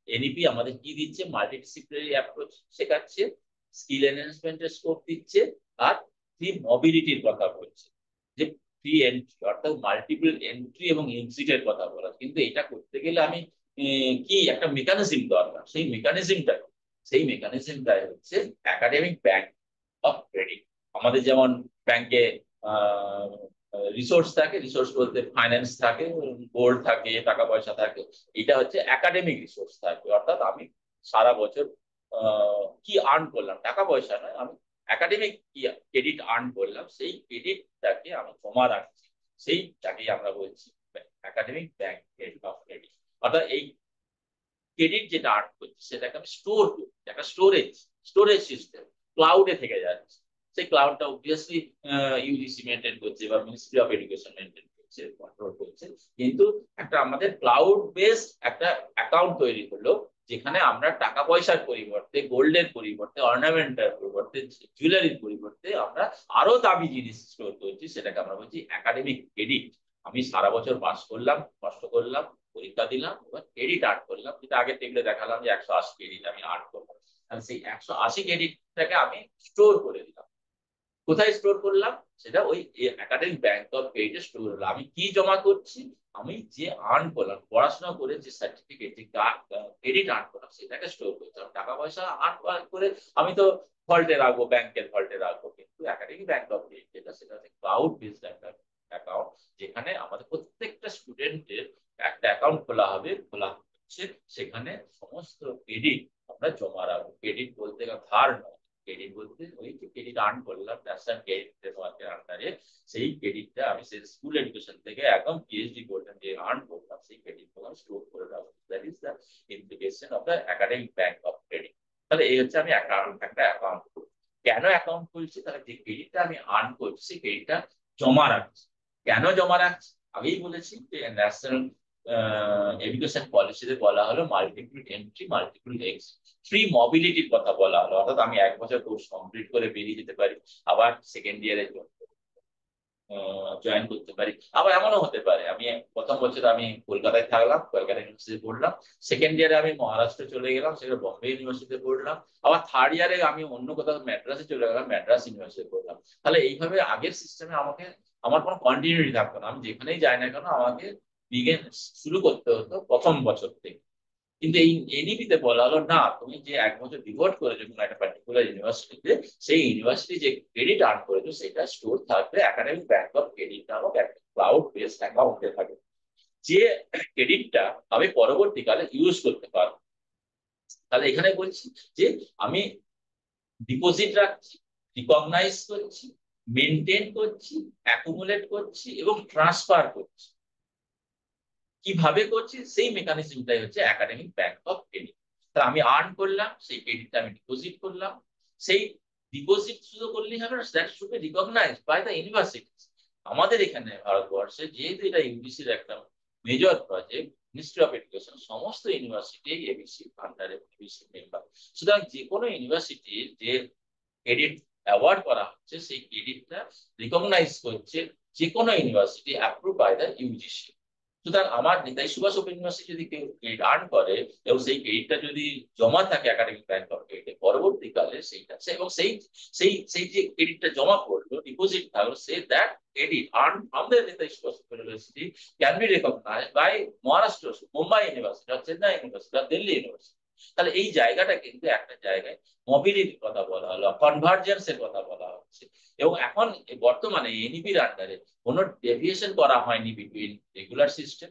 এনইপি আমাদের কি দিচ্ছে, মাল্টিডিসিপ্লিনারি অ্যাপ্রোচ শেখাচ্ছে, স্কিল এনহ্যান্সমেন্টের স্কোপ দিচ্ছে, আর ফ্রি মোবিলিটির কথা বলছে। যে ফ্রি এন্ট্রি অর্থাৎ মাল্টিপল এন্ট্রি এবং এক্সিটের কথা বলা। কিন্তু এটা করতে গেলে আমি কি একটা মেকানিজম দরকার। সেই মেকানিজমটাই হচ্ছে একাডেমিক ব্যাংক অফ ক্রেডিট। আমাদের যেমন ব্যাংকে রিসোর্স থাকে, রিসোর্স বলতে ফাইন্যান্স থাকে, বোর্ড থাকে, টাকা পয়সা থাকে। এটা হচ্ছে একাডেমিক রিসোর্স থাকে, অর্থাৎ আমি সারা বছর কি আর্ন করলাম, টাকা পয়সা নয়, আমি একাডেমিক কি ক্রেডিট আর্ন করলাম সেই ক্রেডিটটাকে আমি জমা রাখছি, সেইটাকে আমরা বলছি একাডেমিক ব্যাংক অফ ক্রেডিট। অর্থাৎ এই ক্রেডিট যেটা আর্ন করছি সেটাকে আমি স্টোর করি, একটা স্টোরেজ সিস্টেম ক্লাউডে থেকে যাচ্ছে। সেই ক্লাউডটা অবভিয়াসলি ইউজিসি মেনটেন করছে বা মিনিস্ট্রি অফ এডুকেশন মেনটেন করছে, কন্ট্রোল করছে। কিন্তু একটা আমাদের ক্লাউড বেসড একটা অ্যাকাউন্ট তৈরি হলো, যেখানে আমরা টাকা পয়সার পরিবর্তে, গোল্ডের পরিবর্তে, অর্নামেন্টের পরিবর্তে, জুয়েলারির পরিবর্তে আমরা আরো দামি জিনিস স্টোর করছি। সেটাকে আমরা বলছি একাডেমিক ক্রেডিট। আমি সারা বছর পাস করলাম, কষ্ট করলাম, পরীক্ষা দিলাম, এবার ক্রেডিট আর্ন করলাম, যেটা আগে টেবিলে দেখালাম যে 180 ক্রেডিট আমি আর্ন করলাম। আর সেই 180 ক্রেডিটটাকে আমি স্টোর করে দিলাম। কোথায় স্টোর করলাম? সেটা ওই একাডেমিক ব্যাংক অফ ক্রেডিটে স্টোর হলো। আমি কি জমা করছি? আমি যে আর্ন করলাম, পড়াশোনা করে যে সার্টিফিকেট, যে ক্রেডিট আর্ন করলাম সেটাকে স্টোর করতে হবে। টাকা পয়সা আর্ন করে আমি তো ভল্টে রাখবো, ব্যাংকের ভল্টে রাখবো। কিন্তু একাডেমিক ব্যাংক অফ ক্রেডিট যেটা, সেটা হচ্ছে ক্লাউড বেসড একটা অ্যাকাউন্ট, যেখানে আমাদের প্রত্যেকটা স্টুডেন্টের একটা অ্যাকাউন্ট খোলা হবে। খোলা হচ্ছে সেখানে সমস্ত ক্রেডিট আমরা জমা রাখবো। ক্রেডিট বলতে ধার নয়, ক্রেডিট বলতে ওই যে ক্রেডিট আর্ন করলাম ন্যাশনাল ক্রেডিট ফ্রেমওয়ার্কের আন্ডারে, সেই ক্রেডিটটা আমি সেই স্কুল এডুকেশন থেকে একদম পিএইচডি করলাম যে আর্ন করলাম, সেই ক্রেডিট স্টোর করে রাখবো। That is the implication of the academic bank of credit. তাহলে এই হচ্ছে আমি একটা অ্যাকাউন্ট কেন অ্যাকাউন্ট খুলছি? তাহলে যে ক্রেডিটটা আমি আর্ন করছি সেই ক্রেডিটটা জমা রাখছি। কেন জমা রাখছি? আগেই বলেছি যে ন্যাশনাল এডুকেশন পলিসিতে বলা হলো multiple entry, multiple exit, free মোবিলিটির কথা বলা হলো। অর্থাৎ আমি 1 বছর কোর্স কমপ্লিট করে বেরিয়ে যেতে পারি, আবার সেকেন্ড ইয়ারে জয়েন করতে পারি। আবার এমনও হতে পারে আমি প্রথম বছর আমি কলকাতায় থাকলাম, কলকাতা ইউনিভার্সিটি পড়লাম, সেকেন্ড ইয়ারে আমি মহারাষ্ট্রে চলে গেলাম, সেটা বম্বে ইউনিভার্সিটিতে পড়লাম, আবার থার্ড ইয়ারে আমি অন্য কোথাও মাদ্রাসে চলে গেলাম, মাদ্রাস ইউনিভার্সিটি পড়লাম। তাহলে এইভাবে আগের সিস্টেমে আমার কোনো কন্টিনিউটি থাকতো না। আমি যেখানেই যাই না কেন আমাকে শুরু করতে হতো প্রথম বছর থেকে। কিন্তু এই এনইপিতে বলা হলো না, তুমি যে 1 বছর ডিভোট করেছো কোনো একটা পার্টিকুলার ইউনিভার্সিটিতে, সেই ইউনিভার্সিটি যে ক্রেডিট আর্ন করেছো সেটা স্টোর থাকবে একাডেমিক ব্যাংক অফ ক্রেডিট নামক একটা ক্লাউড বেসড অ্যাকাউন্টে থাকবে। যে ক্রেডিটটা আমি পরবর্তীকালে ইউজ করতে পারবো। তাহলে এখানে বলছি যে আমি ডিপোজিট রাখছি, রিকগনাইজ করছি, মেনটেন করছি, অ্যাকুমুলেট করছি এবং ট্রান্সফার করছি। কিভাবে করছি সেই মেকানিজমটাই হচ্ছে একাডেমিক ব্যাংক অফ ক্রেডিট। তাহলে আমি আর্ন করলাম, সেই ক্রেডিটটা আমি ডিপোজিট করলাম। সেই ডিপোজিট শুধু করলেই হবে না, that should be recognized by the university. আমাদের এখানে ভারতবর্ষে যেহেতু এটা ইউজিসির একটা major project, ministry of education সমস্ত ইউনিভার্সিটি এবিসি আন্ডারে এবিসি মেম্বার। সুতরাং যে কোনো ইউনিভার্সিটির যে ক্রেডিট অ্যাওয়ার্ড করা হচ্ছে সেই ক্রেডিটটা রিকগনাইজ করছে যে কোনো university approve by the UGC. সুতরাং আমার নেতাজি সুভাষ ওপেন ইউনিভার্সিটি যদি কেউ ক্রেডিট আর্ন করে এবং সেই ক্রেডিটটা যদি জমা থাকে একাডেমিক ব্যাংক অফ ক্রেডিটে, পরবর্তীকালে সেইটা এবং সেই সেই সেই যে ক্রেডিটটা জমা করলো, ডিপোজিট থাকলো, সে that credit earn from the Netaji Subhas open university can be recognized by Maharashtra, Mumbai university, Chennai university, Delhi university. তাহলে এই জায়গাটা কিন্তু একটা জায়গায় মোবিলিটির কথা বলা হলো, কনভার্জেন্সের কথা বলা হচ্ছে। এবং এখন বর্তমানে এনইপির আন্ডারে কোনো ডেভিয়েশন করা হয়নি between regular system,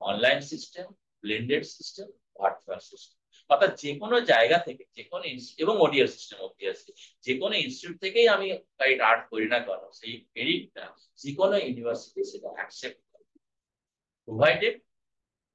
online system, blended system, virtual system. অর্থাৎ যে কোনো জায়গা থেকে, যে কোনো এবং ওডিএল সিস্টেম অবভিয়াসলি, যে কোনো ইনস্টিটিউট থেকেই আমি ক্রেডিট আর্ন করি না কেন, সেই ক্রেডিটটা যে কোনো ইউনিভার্সিটি সেটা অ্যাকসেপ্ট করে, provided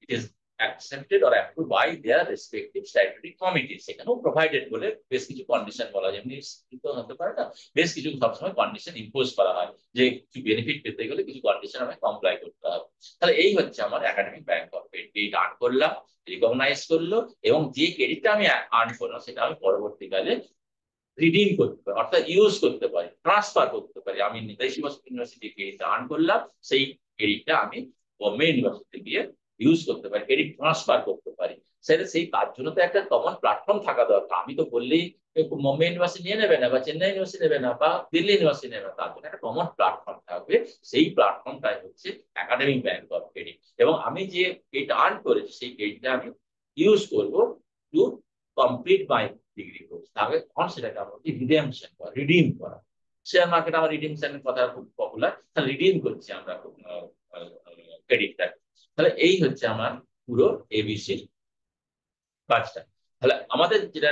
it is accepted or approved by their respective statutory committees। সেখানেও প্রোভাইডেড বলে বেশ কিছু কন্ডিশন বলা যায়, এমনি তো হতে পারে না, বেশ কিছু সবসময় কন্ডিশন ইম্পোজ করা হয় যে কিছু বেনিফিট পেতে গেলে কিছু কন্ডিশন আমাকে কমপ্লাই করতে হবে। তাহলে এই হচ্ছে আমার academic bank of credit earn করলাম, রিকগনাইজ করলো, এবং যে ক্রেডিটটা আমি আর্ন করলাম সেটা আমি পরবর্তীকালে রিডিম করতে পারি, অর্থাৎ ইউজ করতে পারি, ট্রান্সফার করতে পারি। আমি নেতাজি সুভাষ ইউনিভার্সিটি ক্রেডিটটা আর্ন করলাম, সেই ক্রেডিটটা আমি বোম্বে ইউনিভার্সিটি গিয়ে ইউজ করতে পারি, ক্রেডিট ট্রান্সফার করতে পারি। সেটা সেই তার জন্য তো একটা কমন প্ল্যাটফর্ম থাকা দরকার। আমি তো বললেই বোম্বে ইউনিভার্সিটি নিয়ে নেবে না, বা চেন্নাই ইউনিভার্সিটি নেবে না, বা দিল্লি ইউনিভার্সিটি নেবে না, তার জন্য একটা কমন প্ল্যাটফর্ম থাকবে। সেই প্ল্যাটফর্মটাই হচ্ছে একাডেমিক ব্যাংক অফ ক্রেডিট। এবং আমি যে ক্রেডিট আর্ন করেছি সেই ক্রেডিটটা আমি ইউজ করবো to complete my degree course. তাহলে তখন সেটাকে আমরা রিডেমশন করা, রিডিম করা। শেয়ার মার্কেট আমার রিডিমশনের কথা খুব পপুলার, তাহলে রিডিম করছি আমরা ক্রেডিটটা। তাহলে এই হচ্ছে আমার পুরো এবিসির কাজটা। তাহলে আমাদের যেটা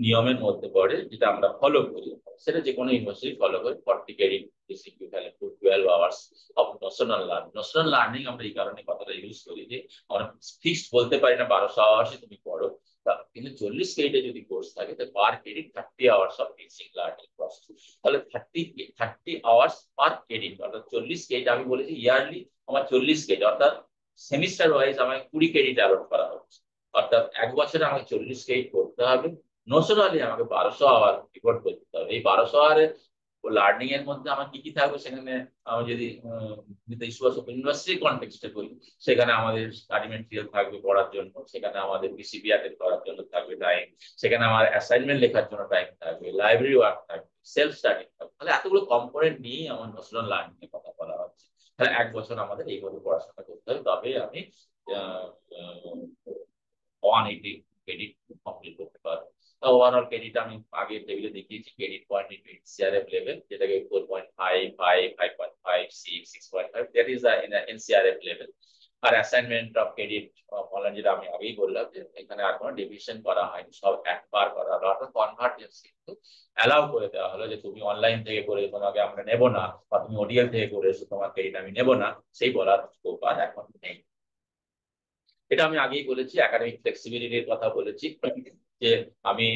নিয়মের মধ্যে পড়ে, যেটা আমরা ফলো করি, সেটা যে কোনো ইউনিভার্সিটি ফলো করে 40 credit equivalent to 12 hours of notional learning. Notional learning আমরা এই কারণে কথাটা ইউজ করি যে আমরা ফিক্সড বলতে পারি না 1200 আওয়ার্সই তুমি পড়ো, কিন্তু 40 ক্রেডিটে যদি কোর্স থাকে তাহলে পার credit 30 hours of teaching learning process. তাহলে 30 আওয়ার্স পার ক্রেডিট, অর্থাৎ 40 ক্রেডিট আমি বলেছি ইয়ারলি আমার 40 ক্রেডিট, অর্থাৎ সেমিস্টার ওয়াইজ আমাকে 20 ক্রেডিট অ্যালট করা হচ্ছে। অর্থাৎ এক বছরে আমাকে 40 ক্রেডিট করতে হবে। নোশনালি আমাকে 1200 আওয়ার রিপোর্ট করতে হবে। এই 1200 আওয়ারের লার্নিং এর মধ্যে আমার কি কি থাকবে, সেখানে আমি যদি নেতাজি সুভাষ ওপেন ইউনিভার্সিটির কনটেক্সটে বলি, সেখানে আমাদের স্টাডি মেটেরিয়াল থাকবে পড়ার জন্য, সেখানে আমাদের বিসিবি অ্যাটেন্ড করার জন্য থাকবে টাইম, সেখানে আমার অ্যাসাইনমেন্ট লেখার জন্য টাইম থাকবে, লাইব্রেরি ওয়ার্ক থাকবে, সেলফ স্টাডি থাকবে। তাহলে এতগুলো কম্পোনেন্ট নিয়েই আমার ন্যাশনাল লার্নিং এর কথা বলা হচ্ছে। তাহলে এক বছর আমাদের এইভাবে পড়াশোনা করতে হবে, তবে আমি 180 ক্রেডিট কমপ্লিট করতে পারবো। ওভারঅল ক্রেডিট আমি আগে টেবিলে দেখিয়েছি, credit point into NCRF level, যেটাকে 4.5, 5, 5.5, 6, 6.5, that is the NCRF level. আর অ্যাসাইনমেন্ট অফ ক্রেডিট অনলাইন, যেটা আমি আগেই বললাম যে এখানে আর কোনো ডিভিশন করা হয়নি, সব একবার করা হলো। অর্থাৎ কনভার্জেন্স কিন্তু অ্যালাউ করে দেওয়া হলো যে তুমি অনলাইন থেকে করে তোমাকে আমরা নেবো না, বা তুমি ওডিএল থেকে করে এসো তোমার ক্রেডিট আমি নেবো না, সেই বলার স্কোপ আর এখন নেই। এটা আমি আগেই বলেছি, একাডেমিক ফ্লেক্সিবিলিটির কথা বলেছি, যে আমি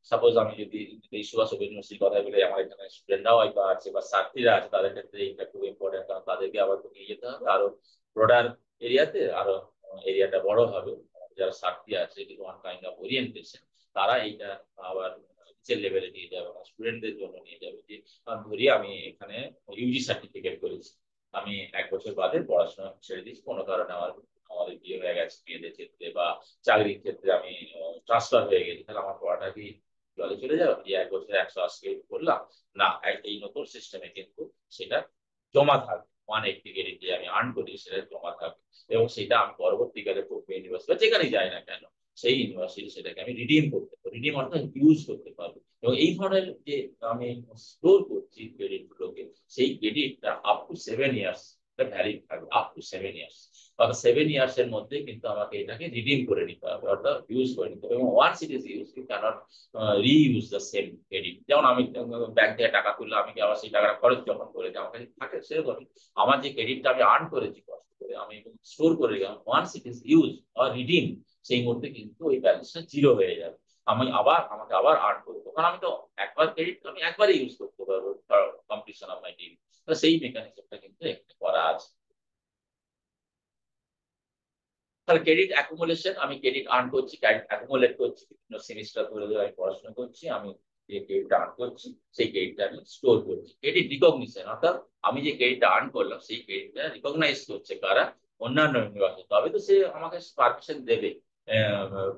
সাপোজ আমি যদি এই সুভাষ ইউনিভার্সিটির কথা বলে, আমার এখানে স্টুডেন্টরাও হয়তো আছে বা ছাত্রীরা আছে, তাদের ক্ষেত্রে এটা খুব ইম্পর্টেন্ট, কারণ তাদেরকে আবার নিয়ে যেতে হবে আরো ব্রডার এরিয়াতে, আরো এরিয়াটা বড় হবে। যারা ছাত্রী আছে, ওয়ান কাইন্ড অফ ওরিয়েন্টেশন, তারা এইটা আবার নিচের লেভেলে নিয়ে যাবে, স্টুডেন্টদের জন্য নিয়ে যাবে। যে ধরি আমি এখানে ইউজি সার্টিফিকেট করেছি, আমি এক বছর বাদে পড়াশোনা ছেড়ে দিচ্ছি, কোনো কারণে আমাদের বিয়ে হয়ে গেছে, মেয়েদের ক্ষেত্রে বা চাকরির ক্ষেত্রে আমি ট্রান্সফার হয়ে গেছি, তাহলে আমার পড়াটা কি জলে চলে যাবে? যে এক বছরে 180 ক্রেডিট করলাম না, এই নতুন সিস্টেমে কিন্তু সেটা জমা থাকবে। 180 ক্রেডিট যে আমি আর্ন করি সেটা জমা থাকবে, এবং সেটা আমি পরবর্তীকালে ইউনিভার্সিটি বা যেখানেই যাই না কেন, সেই ইউনিভার্সিটি সেটাকে আমি রিডিম করতে পারবো, রিডিম অর্থাৎ ইউজ করতে পারবো। এবং এই ধরনের যে আমি স্টোর করছি ক্রেডিট গুলোকে, সেই ক্রেডিটটা আপ টু 7 ইয়ার্স ভ্যালিড থাকবে আপ টু 7 ইয়ার্স। অর্থাৎ 7 ইয়ার্স এর মধ্যে কিন্তু আমাকে এটাকে রিডিম করে নিতে হবে, অর্থাৎ ইউজ করে নিতে হবে। এবং once it is use you can't reuse the same credit. যেমন আমি ব্যাংক থেকে টাকা তুললে আমি কি আবার সেই টাকাটা খরচ যখন করে আমার কাছে থাকে, সেরকমই আমার যে ক্রেডিটটা আমি আর্ন করেছি কষ্ট করে, আমি স্টোর করে গেলাম, once it is use or redeem, সেই মুহূর্তে কিন্তু ওই ব্যালেন্সটা জিরো হয়ে যাবে। আমাকে আবার আর্ন করবো, কারণ আমি তো একবার ক্রেডিট আমি একবারই ইউজ করতে পারবো কমপ্লিশন অফ মাই ডিল। তো সেই মেকানিজমটা কিন্তু এখানে করা আছে। তাহলে ক্রেডিট অ্যাকুমুলেশন, আমি ক্রেডিট আর্ন করছি, ক্রেডিট অ্যাকুমুলেট করছি, বিভিন্ন সেমিস্টার ধরে ধরে আমি পড়াশোনা করছি, আমি যে ক্রেডিটটা আর্ন করছি সেই ক্রেডিটটা আমি স্টোর করছি। ক্রেডিট রিকগনিশন, অর্থাৎ আমি যে ক্রেডিটটা আর্ন করলাম সেই ক্রেডিটটা রিকগনাইজ করছে কারা, অন্যান্য ইউনিভার্সিটি, তবে তো সে আমাকে পারমিশন দেবে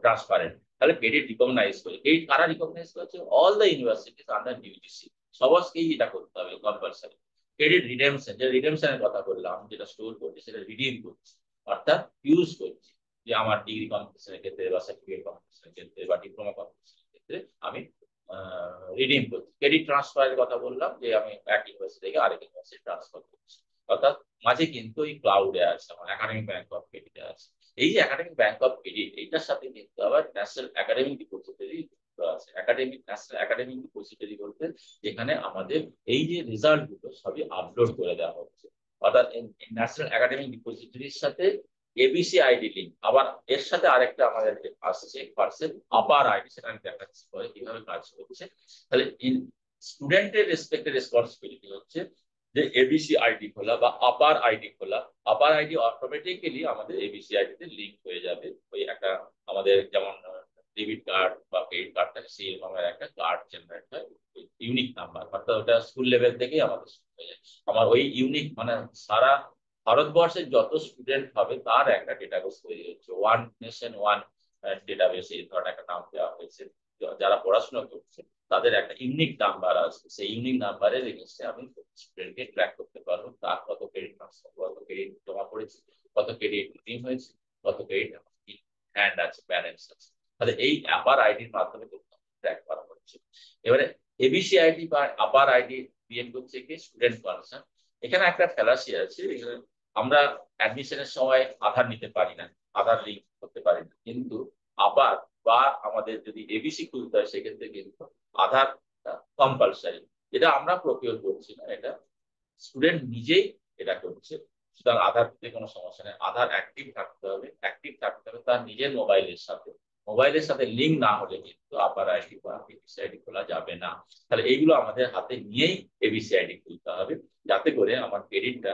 ট্রান্সপারেন্ট। তাহলে ক্রেডিট রিকগনাইজ করে, ক্রেডিট কারা রিকগনাইজ করছে, all the universities under UGC, সবাইকেই এটা করতে হবে কম্পালসারি। ক্রেডিট রিডেমশন, যে রিডেমশনের কথা বললাম, যেটা স্টোর করছি সেটা রিডিম করছি, অর্থাৎ ইউজ করছি, যে আমার ডিগ্রি কম্পিটিশনের ক্ষেত্রে বা সার্টিফিকেট কম্পিটিশনের ক্ষেত্রে বা ডিপ্লোমা কম্পিটিশনের ক্ষেত্রে আমি রিডিম করছি। ক্রেডিট ট্রান্সফারের কথা বললাম, যে আমি এক ইউনিভার্সিটি থেকে আরেক ইউনিভার্সিটি ট্রান্সফার করছি, অর্থাৎ মাঝে কিন্তু ওই ক্লাউডে আছে, আমার একাডেমিক ব্যাংক অফ ক্রেডিটে আছে। এই যে একাডেমিক ব্যাংক অফ ক্রেডিট, এইটার সাথে কিন্তু আবার ন্যাশনাল একাডেমিক ডিপোজিটরি আছে। ন্যাশনাল একাডেমিক ডিপোজিটরি বলতে যেখানে আমাদের এই যে রেজাল্ট গুলো সবই আপলোড করে দেওয়া হচ্ছে, অর্থাৎ ন্যাশনাল একাডেমিক ডিপোজিটরির সাথে এবিসি আইডি লিঙ্ক, আবার এর সাথে আরেকটা আমাদের আসছে পার্সেল আপার আইডি, সেটা আমি দেখাচ্ছি পরে কিভাবে কাজ করছে। তাহলে স্টুডেন্টের রেসপেক্টেড রেসপন্সিবিলিটি হচ্ছে যে এবিসি আইডি খোলা বা আপার আইডি খোলা। আপার আইডি অটোমেটিক্যালি আমাদের এবিসি আইডি তে লিঙ্ক হয়ে যাবে, ওই একটা আমাদের যেমন ডেবিট কার্ড বা ক্রেডিট কার্ড থাকে সেই রকমের একটা কার্ড জেনারেট হয়, ইউনিক নাম্বার, অর্থাৎ ওটা স্কুল লেভেল থেকেই আমাদের শুরু হয়ে যায়। আমার ওই ইউনিক মানে সারা ভারতবর্ষের যত স্টুডেন্ট হবে তার একটা ডেটাবেস তৈরি হচ্ছে, ওয়ান নেশন ওয়ান ডেটাবেস, এই ধরনের একটা নাম দেওয়া হয়েছে। যারা পড়াশোনা করছে তাদের একটা ইউনিক নাম্বার আছে, সেই ইউনিক নাম্বারের এগেইনস্টে আমি স্টুডেন্টকে ট্র্যাক করতে পারবো, তার কত ক্রেডিট ট্রান্সফার, কত ক্রেডিট জমা পড়েছে, কত ক্রেডিট রিডিম হয়েছে, কত ক্রেডিট হ্যান্ড আছে, ব্যালেন্স আছে। তাহলে এই আপার আইডির মাধ্যমে ট্র্যাক করা হচ্ছে। এবারে এবিসি আইডি বা আপার আইডি ক্রিয়েট করছে কি স্টুডেন্ট পারসন। এখানে একটা ফ্যালাসি আছে, আমরা অ্যাডমিশনের সময় আধার নিতে পারি না, আধার লিঙ্ক করতে পারি না, কিন্তু আবার বা আমাদের যদি এবিসি খুলতে হয় সেক্ষেত্রে কিন্তু আধার কম্পালসারি। এটা আমরা প্রকিওর করছি না, এটা স্টুডেন্ট নিজেই এটা করছে। সুতরাং আধার দিতে কোনো সমস্যা নেই, আধার অ্যাক্টিভ থাকতে হবে, অ্যাক্টিভ থাকতে হবে তার নিজের মোবাইলের সাথে লিঙ্ক না হলে কিন্তু আপার আইডি বা এবিসি আইডি খোলা যাবে না। তাহলে এইগুলো আমাদের হাতে নিয়েই এবিসি আইডি খুলতে হবে, যাতে করে আমার ক্রেডিটটা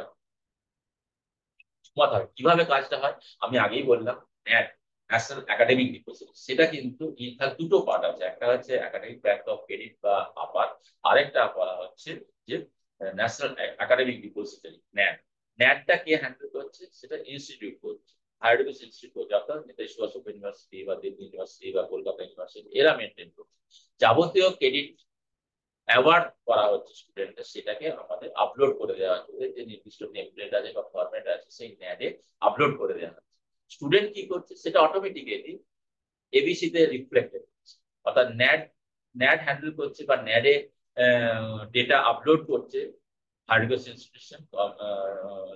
জমা থাকে। কিভাবে কাজটা হয় আমি আগেই বললাম, ন্যাট ন্যাশনাল একাডেমিক ডিপোজিট, সেটা কিন্তু তার দুটো পার্ট আছে, একটা হচ্ছে একাডেমিক ব্যাংক অফ ক্রেডিট বা আপার, আরেকটা বলা হচ্ছে যে ন্যাশনাল একাডেমিক ডিপোজিটরি ন্যাট। ন্যাটটা কে হ্যান্ডেল করছে, সেটা ইনস্টিটিউট করছে, হায়ার এডুকেশন ইনস্টিটিউট করছে, অর্থাৎ নেতাজি সুভাষচন্দ্র ইউনিভার্সিটি বা দিল্লি ইউনিভার্সিটি বা কলকাতা ইউনিভার্সিটি, এরা মেনটেন করছে। যাবতীয় ক্রেডিট অ্যাওয়ার্ড করা হচ্ছে স্টুডেন্টদের, সেটাকে আমাদের আপলোড করে দেওয়া হচ্ছে, যে নির্দিষ্ট টেমপ্লেট আছে বা ফরম্যাট আছে সেই ন্যাডে আপলোড করে দেওয়া হচ্ছে। স্টুডেন্ট কি করছে সেটা অটোমেটিক্যালি এবিসি তে রিফ্লেক্টেড হচ্ছে, অর্থাৎ ন্যাড হ্যান্ডেল করছে বা ন্যাডে ডেটা আপলোড করছে higher education institution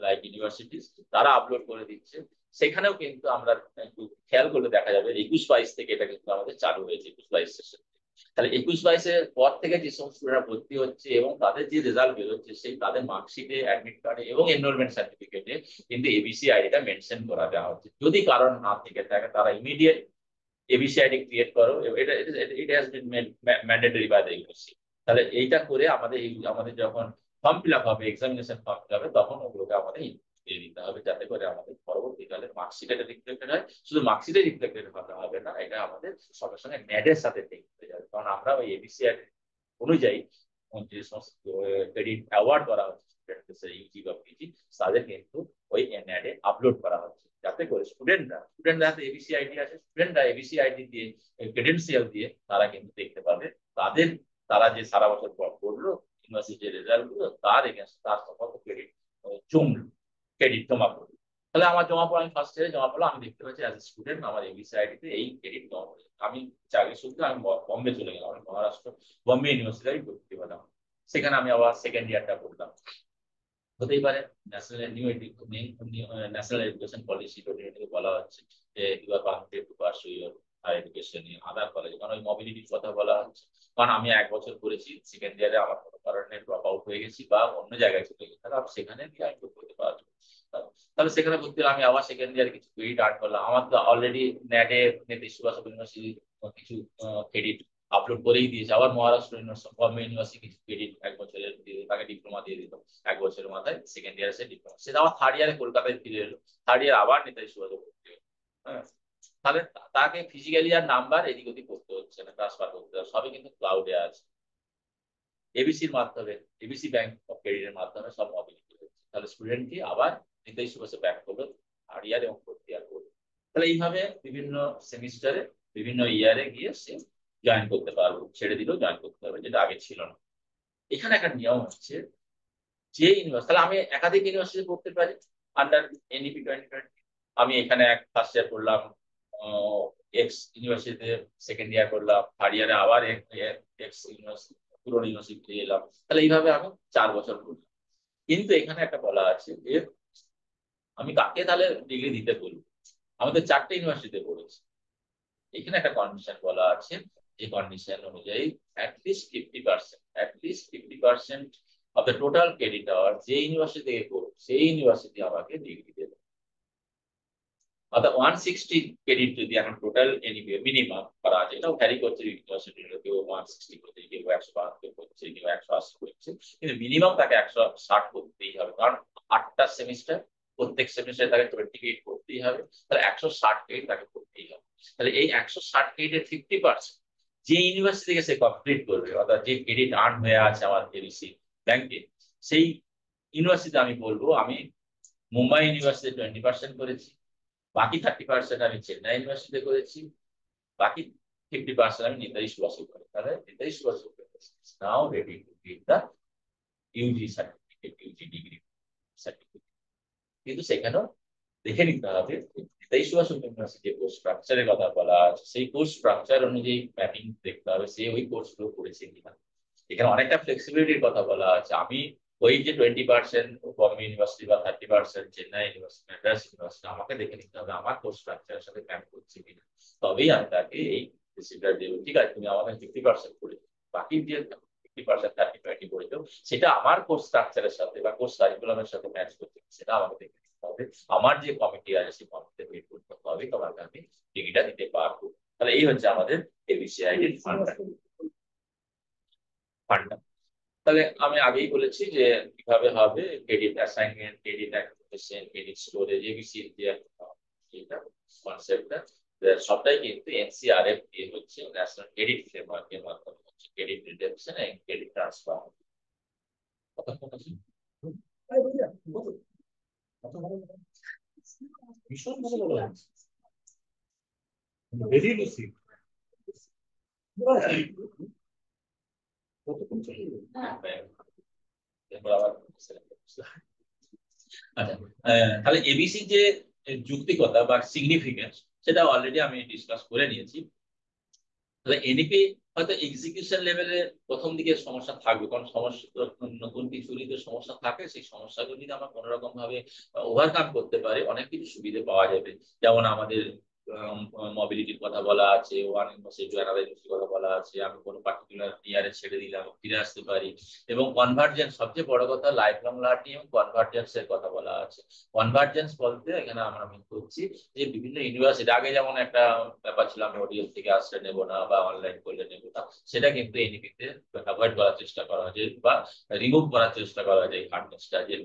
like universities, তারা আপলোড করে দিচ্ছে। সেখানেও কিন্তু আমরা একটু খেয়াল করলে দেখা যাবে 21-22 থেকে এটা কিন্তু আমাদের চালু হয়েছে, 21-22 সেশন। তাহলে 21-22-এর পর থেকে যে সমস্ত স্টুডেন্টরা ভর্তি হচ্ছে এবং তাদের যে রেজাল্ট বেরোচ্ছে, সেই তাদের মার্কশিটে, অ্যাডমিট কার্ডে এবং এনরোলমেন্ট সার্টিফিকেটে কিন্তু এবিসি আইডিটা মেনশন করা দেওয়া হচ্ছে। যদি কারণ না থেকে থাকে তারা ইমিডিয়েট এবিসি আইডি ক্রিয়েট করো, এটা it has been mandatory by the university. তাহলে এইটা করে আমাদের যখন ফর্ম ফিল আপ হবে, এক্সামিনেশন ফর্ম ফিল হবে, তখন ওগুলোকে আমাদের দিয়ে দিতে হবে, যাতে করে আমাদের পরবর্তীকালে মার্কশিটে রিফ্লেক্টেড হয়। শুধু মার্কশিটে রিফ্লেক্টেড হবে না, এটা আমাদের সঙ্গে সঙ্গে ন্যাডের সাথে লিঙ্ক হয়ে যাবে, কারণ আমরা ওই এবিসি অনুযায়ী যে সমস্ত ক্রেডিট অ্যাওয়ার্ড করা হচ্ছে ইউজি বা পিজি, তাদের কিন্তু ওই ন্যাডে আপলোড করা হচ্ছে, যাতে করে স্টুডেন্টরা হাতে এবিসি আইডি আছে, স্টুডেন্টরা এবিসি আইডি দিয়ে ক্রেডেন্সিয়াল দিয়ে তারা কিন্তু দেখতে পাবে তারা যে সারা বছর পর পড়লো ইউনিভার্সিটির রেজাল্ট গুলো, তার এগেন্স্ট তার কত ক্রেডিট জমা করলো। তাহলে আমার জমা পড়া, আমি ফার্স্ট ইয়ারে জমা পড়লো, আমি দেখতে পাচ্ছি অ্যাজ এ স্টুডেন্ট আমার এবিসি আইডিতে এই ক্রেডিট জমা পড়ে। আমি চাকরি সূত্রে আমি বম্বে চলে গেলাম, আমি মহারাষ্ট্র বম্বে ইউনিভার্সিটি ভর্তি হলাম, সেখানে আমি আবার সেকেন্ড ইয়ারটা পড়লাম। হতেই পারে ন্যাশনাল ন্যাশনাল এডুকেশন পলিসি বলা হচ্ছে যে you are permitted to pursue your higher education in other college, কারণ ওই মোবিলিটির কথা বলা হচ্ছে। কারণ আমি 1 বছর করেছি, সেকেন্ড ইয়ারে আমার কোনো কারণে ড্রপ আউট হয়ে গেছি বা অন্য জায়গায় চলে গেছি, তাহলে আমি সেখানে গিয়ে আমি করতে পারবো। তাহলে সেখানে ভর্তি হলে আমি আবার সেকেন্ড ইয়ার কিছু ক্রেডিট আর্ন করলাম। আমার তো অলরেডি নেটে নেতাজি সুভাষ ইউনিভার্সিটি কিছু ক্রেডিট আপলোড করেই দিয়েছে। আবার মহারাষ্ট্র গভর্নমেন্ট ইউনিভার্সিটি কিছু ক্রেডিট 1 বছরের দিয়ে তাকে ডিপ্লোমা দিয়ে দিত 1 বছরের মাথায়, সেকেন্ড ইয়ার এসে ডিপ্লোমা, সেটা আবার থার্ড ইয়ারে কলকাতায় ফিরে এলো, থার্ড ইয়ার আবার নেতাজি সুভাষ ভর্তি হলো। হ্যাঁ, তাহলে তাকে ফিজিক্যালি আর নাম্বার এদিক ওদিক করতে হচ্ছে না, ট্রান্সফার করতে হবে, সবই কিন্তু ক্লাউডে আছে। এবিসির মাধ্যমে, এবিসি ব্যাংক অফ ক্রেডিটের মাধ্যমে সব মোবিলিটি হচ্ছে। তাহলে স্টুডেন্টকে আবার নেতাজি সুভাষে ব্যাক করবে থার্ড ইয়ার এবং ফোর্থ ইয়ার করবে। তাহলে এইভাবে বিভিন্ন সেমিস্টারে বিভিন্ন ইয়ারে গিয়ে সে জয়েন করতে পারবো, ছেড়ে দিলেও জয়েন করতে পারবে, যেটা আগে ছিল না। এখানে একটা নিয়ম হচ্ছে, যে ইউনিভার্সিটি, তাহলে আমি একাধিক ইউনিভার্সিটি পড়তে পারি আন্ডার এনইপি 2020। আমি এখানে ফার্স্ট ইয়ার করলাম এক্স ইউনিভার্সিটিতে, সেকেন্ড ইয়ার করলাম, থার্ড ইয়ারে আবার এক্স ইউনিভার্সিটি, পুরনো ইউনিভার্সিটি এলাম, তাহলে এইভাবে আমি 4 বছর করলাম। কিন্তু এখানে একটা বলা আছে যে আমি কাকে তাহলে ডিগ্রি দিতে বলবো, আমি তো 4টে ইউনিভার্সিটিতে পড়েছি। এখানে একটা কন্ডিশন বলা আছে, যে কন্ডিশন অনুযায়ী at least 50% of the total credit hour যে ইউনিভার্সিটি থেকে করবো সেই ইউনিভার্সিটি আমাকে ডিগ্রি দেবে। অর্থাৎ 160 ক্রেডিট যদি এখন টোটাল এনিওয়ে মিনিমাম করা আছে, এটাও ভ্যারি করছে ইউনিভার্সিটি, কেউ 160 করছে, কেউ 172 করছে, কেউ 180 করছে, কিন্তু মিনিমাম তাকে 160 করতেই হবে, কারণ 8টা সেমিস্টার, প্রত্যেক সেমিস্টারে তাকে 20 ক্রেডিট করতেই হবে, তাহলে 160 ক্রেডিট তাকে করতেই হবে। তাহলে এই 160 ক্রেডিটের 50% যে ইউনিভার্সিটি থেকে সে কমপ্লিট করবে, অর্থাৎ যে ক্রেডিট আর্ন হয়ে আছে আমার এবিসি ব্যাংকে, সেই ইউনিভার্সিটি আমি বলবো আমি মুম্বাই ইউনিভার্সিটি 20% করেছি, বাকি 30% আমি চেন্নাই ইউনিভার্সিটিতে করেছি, বাকি 50% আমি নেতাজি সুভাষে করি। তাহলে Netaji Subhas now ready to give the UG certificate, UG degree certificate. কিন্তু সেখানেও দেখে নিতে হবে নেতাজি সুভাষ ইউনিভার্সিটি কোর্স স্ট্রাকচারের কথা বলা আছে, সেই কোর্স স্ট্রাকচার অনুযায়ী ম্যাপিং দেখতে হবে, সে ওই কোর্স গুলো করেছে কিনা। এখানে অনেকটা ফ্লেক্সিবিলিটির কথা বলা আছে, আমি ওই যে 20% বম্বে ইউনিভার্সিটি বা 30% চেন্নাই ইউনিভার্সিটি, ম্যাড্রাস ইউনিভার্সিটি, আমাকে দেখে নিতে হবে আমার কোর্স স্ট্রাকচারের সাথে ম্যাপ করছে কিনা, তবেই আমি তাকে এই রিসিপ্টটা দেবো। ঠিক আছে, তুমি আমাকে 50% করে বাকি যে 50% 30-20 করে দেও, সেটা আমার কোর্স স্ট্রাকচারের সাথে বা কোর্স কারিকুলামের সাথে ম্যাচ করতে, সেটা আমাকে দেখে নিতে হবে। আমার যে কমিটি আছে সেই কমিটিতে মিট করতে হবে, তোমাকে আমি ডিগ্রিটা দিতে পারবো। তাহলে এই হচ্ছে আমাদের এবিসিআইডির ফান্ডা। তাহলে আমি আগেই বলেছি যে কিভাবে হবে credit assignment, credit activation, credit storage, ABC যে এটা কনসেপ্টটা সবটাই কিন্তু এনসিআরএফ দিয়ে হচ্ছে, ন্যাশনাল ক্রেডিট ফ্রেমওয়ার্কের মাধ্যমে হচ্ছে credit redemption and credit transfer. কথা বলছি ভীষণ ভালো বলা হচ্ছে, ভেরি লুসি কতক্ষণ চলে আচ্ছা। তাহলে এবিসি যে যুক্তিকতা বা সিগনিফিকেন্স, সেটা অলরেডি আমি ডিসকাস করে নিয়েছি। তাহলে এনইপি হয়তো এক্সিকিউশন লেভেলে প্রথম দিকে সমস্যা থাকবে, কারণ সমস্যা নতুন কিছু যদি সমস্যা থাকে, সেই সমস্যাগুলো যদি আমরা কোনো রকম ভাবে ওভারকাম করতে পারি, অনেক কিছু সুবিধা পাওয়া যাবে। যেমন আমাদের মোবিলিটির কথা বলা আছে, ওয়ান ইউনিভার্সিটি টু অ্যানাদার ইউনিভার্সিটির কথা বলা আছে, আমি কোনো পার্টিকুলার ইয়ারে ছেড়ে দিলাম, ফিরে আসতে পারি। এবং কনভার্জেন্স, সবচেয়ে বড় কথা লাইফ লং লার্নিং এবং কনভার্জেন্স এর কথা বলা আছে। কনভার্জেন্স বলতে এখানে আমরা মিন করছি যে বিভিন্ন ইউনিভার্সিটি, আগে যেমন একটা ব্যাপার ছিল আমি ওডিএল থেকে আসলে নেবো না বা অনলাইন করলে নেবো না, সেটা কিন্তু এনইপিতে অ্যাভয়েড করার চেষ্টা করা হয় বা রিমুভ করার চেষ্টা করা যায়। হার্ডনেসটা যে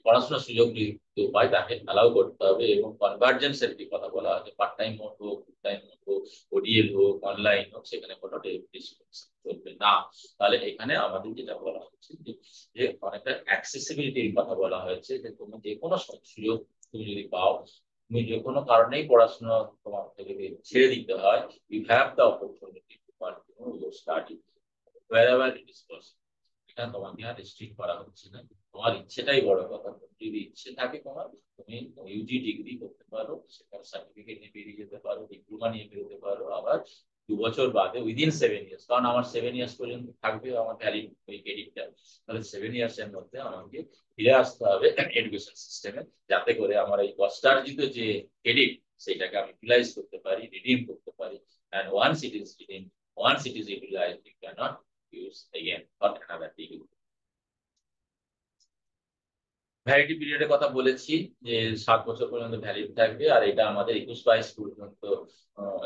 পড়াশোনার সুযোগ যদি পায় তাকে অ্যালাউ করতে হবে। এবং কনভার্জেন্স এর কি কথা বলা হচ্ছে, পার্ট টাইম হোক, ফুল টাইম হোক, ওডিএল হোক, অনলাইন হোক, সেখানে কোনো চলবে না। তাহলে এখানে আমাদের যেটা বলা হচ্ছে যে অনেকটা অ্যাক্সেসিবিলিটির কথা বলা হয়েছে, যে তুমি যে কোনো সুযোগ তুমি যদি পাও, তুমি যে কোনো কারণেই পড়াশোনা তোমার থেকে ছেড়ে দিতে হয়, you have the opportunity to continue your study wherever it is possible। এটা তোমাকে আর রেস্ট্রিক্ট করা হচ্ছে না, তোমার ইচ্ছেটাই বড় কথা। যদি ইচ্ছে থাকে তোমার, তুমি ইউজি ডিগ্রি করতে পারো, সেখানে সার্টিফিকেট নিয়ে বেরিয়ে যেতে পারো, ডিপ্লোমা নিয়ে বেরোতে পারো, আবার 2 বছর বাদে উইদিন 7 ইয়ার্স, কারণ আমার 7 ইয়ার্স পর্যন্ত থাকবে আমার ভ্যালিড ওই ক্রেডিটটা, তাহলে 7 ইয়ার্স এর মধ্যে আমাকে ফিরে আসতে হবে এডুকেশন সিস্টেমে, যাতে করে আমার এই কষ্টার্জিত যে ক্রেডিট সেটাকে আমি ইউটিলাইজ করতে পারি, রিডিম করতে পারি। And once it is redeemed, once it is utilized, you cannot use again for another degree. Validity পিরিয়ডের কথা বলেছি যে 7 বছর পর্যন্ত ভ্যালিড থাকবে, আর এটা আমাদের 21-22 পর্যন্ত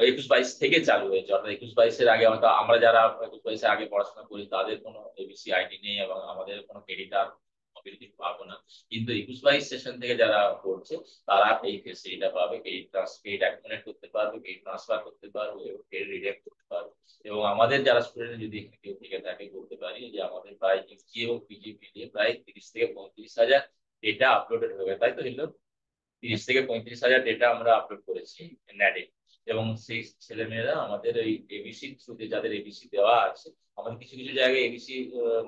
21-22 থেকে চালু হয়েছে, অর্থাৎ 21-22-এর আগে আমরা যারা 21-22-এর আগে পড়াশোনা করি তাদের কোনো এবিসি আইডি নেই এবং আমাদের কোনো ক্রেডিট আর মোবিলিটি পাবো না। কিন্তু 21-22 সেশন থেকে যারা পড়ছে তারা এই ফেসিলিটিটা পাবে, ক্রেডিট অ্যাকুমুলেট করতে পারবে, ক্রেডিট ট্রান্সফার করতে পারবে এবং ক্রেডিট রিডেম করতে পারবে। এবং আমাদের যারা স্টুডেন্ট যদি এখানে কেউ থেকে থাকে বলতে পারি যে আমাদের প্রায় ইউজি এবং পিজি মিলিয়ে প্রায় 30 থেকে 35 হাজার ডেটা আপলোডেড হবে, তাই তো হিল্লোল? 30 থেকে 35 হাজার ডেটা আমরা আপলোড করেছি নেটে, এবং সেই ছেলেমেয়েরা আমাদের ওই এবিসি থ্রুতে, যাদের এবিসি দেওয়া আছে, আমাদের কিছু কিছু জায়গায় এবিসি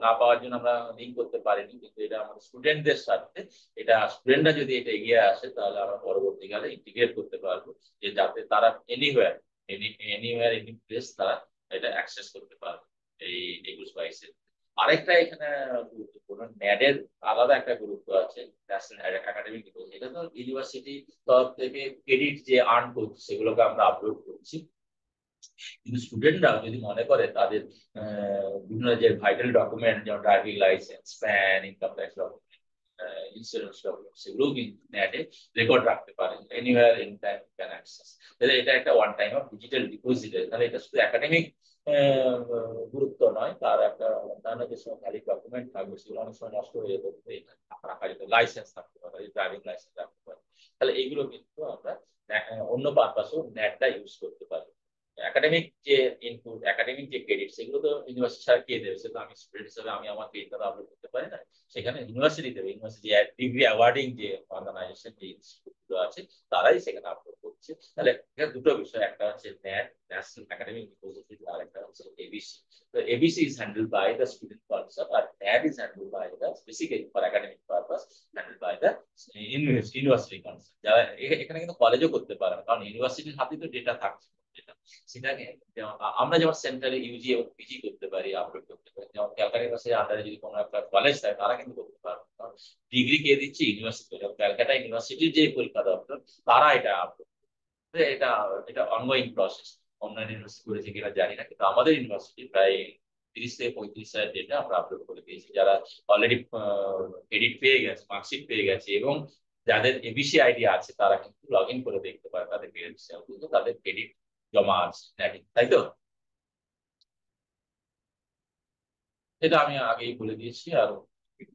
না পাওয়ার জন্য আমরা লিঙ্ক করতে পারিনি, কিন্তু এটা আমাদের স্টুডেন্টদের সাথে, এটা স্টুডেন্টরা যদি এটা এগিয়ে আসে তাহলে আমরা পরবর্তীকালে ইন্টিগ্রেট করতে পারবো, যে যাতে তারা এনিওয়্যার এনি প্লেস তারা এটা অ্যাক্সেস করতে পারবে এই 21-22-এর। আরেকটা এখানে গুরুত্বপূর্ণ, ন্যাডের আলাদা একটা গুরুত্ব আছে, ন্যাশনাল একাডেমিক ডিপোজিট। এটা তো ইউনিভার্সিটি তরফ থেকে ক্রেডিট যে আর্ন করছে সেগুলোকে আমরা আপলোড করছি, কিন্তু স্টুডেন্টরা যদি মনে করে তাদের বিভিন্ন যে ভাইটাল ডকুমেন্ট, যেমন driving licence, pan, income tax document, insurance document, সেগুলোও কিন্তু নেটে রেকর্ড রাখতে পারেন, anywhere any time can access. তাহলে এটা একটা one time of digital deposit. তাহলে এটা শুধু একাডেমিক গুরুত্ব নয়, তার একটা অন্যান্য যে সব ভ্যালিড ডকুমেন্ট থাকবে সেগুলো অনেক সময় নষ্ট হয়ে যেতে পারে, রাখা যেত, লাইসেন্স থাকতে পারে, ড্রাইভিং লাইসেন্স রাখতে পারে। তাহলে এইগুলো কিন্তু আমরা অন্য পারপাসেও নেটটা ইউজ করতে পারি। একাডেমিক যে ইনপুট, একাডেমিক যে ক্রেডিট, সেগুলো তো ইউনিভার্সিটি ছাড়া কে দেবে? সেটা আমি স্টুডেন্ট হিসেবে আমি আমার ক্রেডিটটা আপলোড করতে পারি না, সেখানে ইউনিভার্সিটি দেবে। ইউনিভার্সিটি ডিগ্রি অ্যাওয়ার্ডিং যে অর্গানাইজেশন, যে ইনস্টিটিউটগুলো আছে, তারাই সেখানে আপলোড করছে। তাহলে এখানে দুটো বিষয়, একটা হচ্ছে ন্যাট, ন্যাশনাল একাডেমিক ডিপোজিটরি, আর একটা হচ্ছে এবিসি। তো ABC is handled by the student council, আর NAD is handled by the, basically for academic purpose, handled by the university council। যারা এখানে কিন্তু কলেজও করতে পারে, কারণ ইউনিভার্সিটির হাতে তো ডেটা থাকছে, সেটাকে আমরা যেমন সেন্টারে ইউজি এবং পিজি করতে পারি, আপলোড করতে পারি, যেমন ক্যালকাটা ইউনিভার্সিটির আন্ডারে যদি কোনো একটা কলেজ থাকে তারা কিন্তু করতে পারবে, কারণ ডিগ্রি কে দিচ্ছে? ইউনিভার্সিটি। ক্যালকাটা ইউনিভার্সিটির যে পরীক্ষা দপ্তর, তারা এটা আপলোড। এটা এটা অনগোয়িং প্রসেস। অন্যান্য ইউনিভার্সিটি করেছে কিনা জানি না, কিন্তু আমাদের ইউনিভার্সিটি প্রায় 30 থেকে 35 হাজার ডেটা আমরা আপলোড করে দিয়েছি, যারা অলরেডি ক্রেডিট পেয়ে গেছে, মার্কশিট পেয়ে গেছে, এবং যাদের এবিসি আইডি আছে তারা কিন্তু লগ ইন করে দেখতে পারে তাদের ক্রেডিট, কিন্তু তাদের ক্রেডিট জমা আছে, তাই তো? এটা আমি আগেই বলে দিয়েছি, আর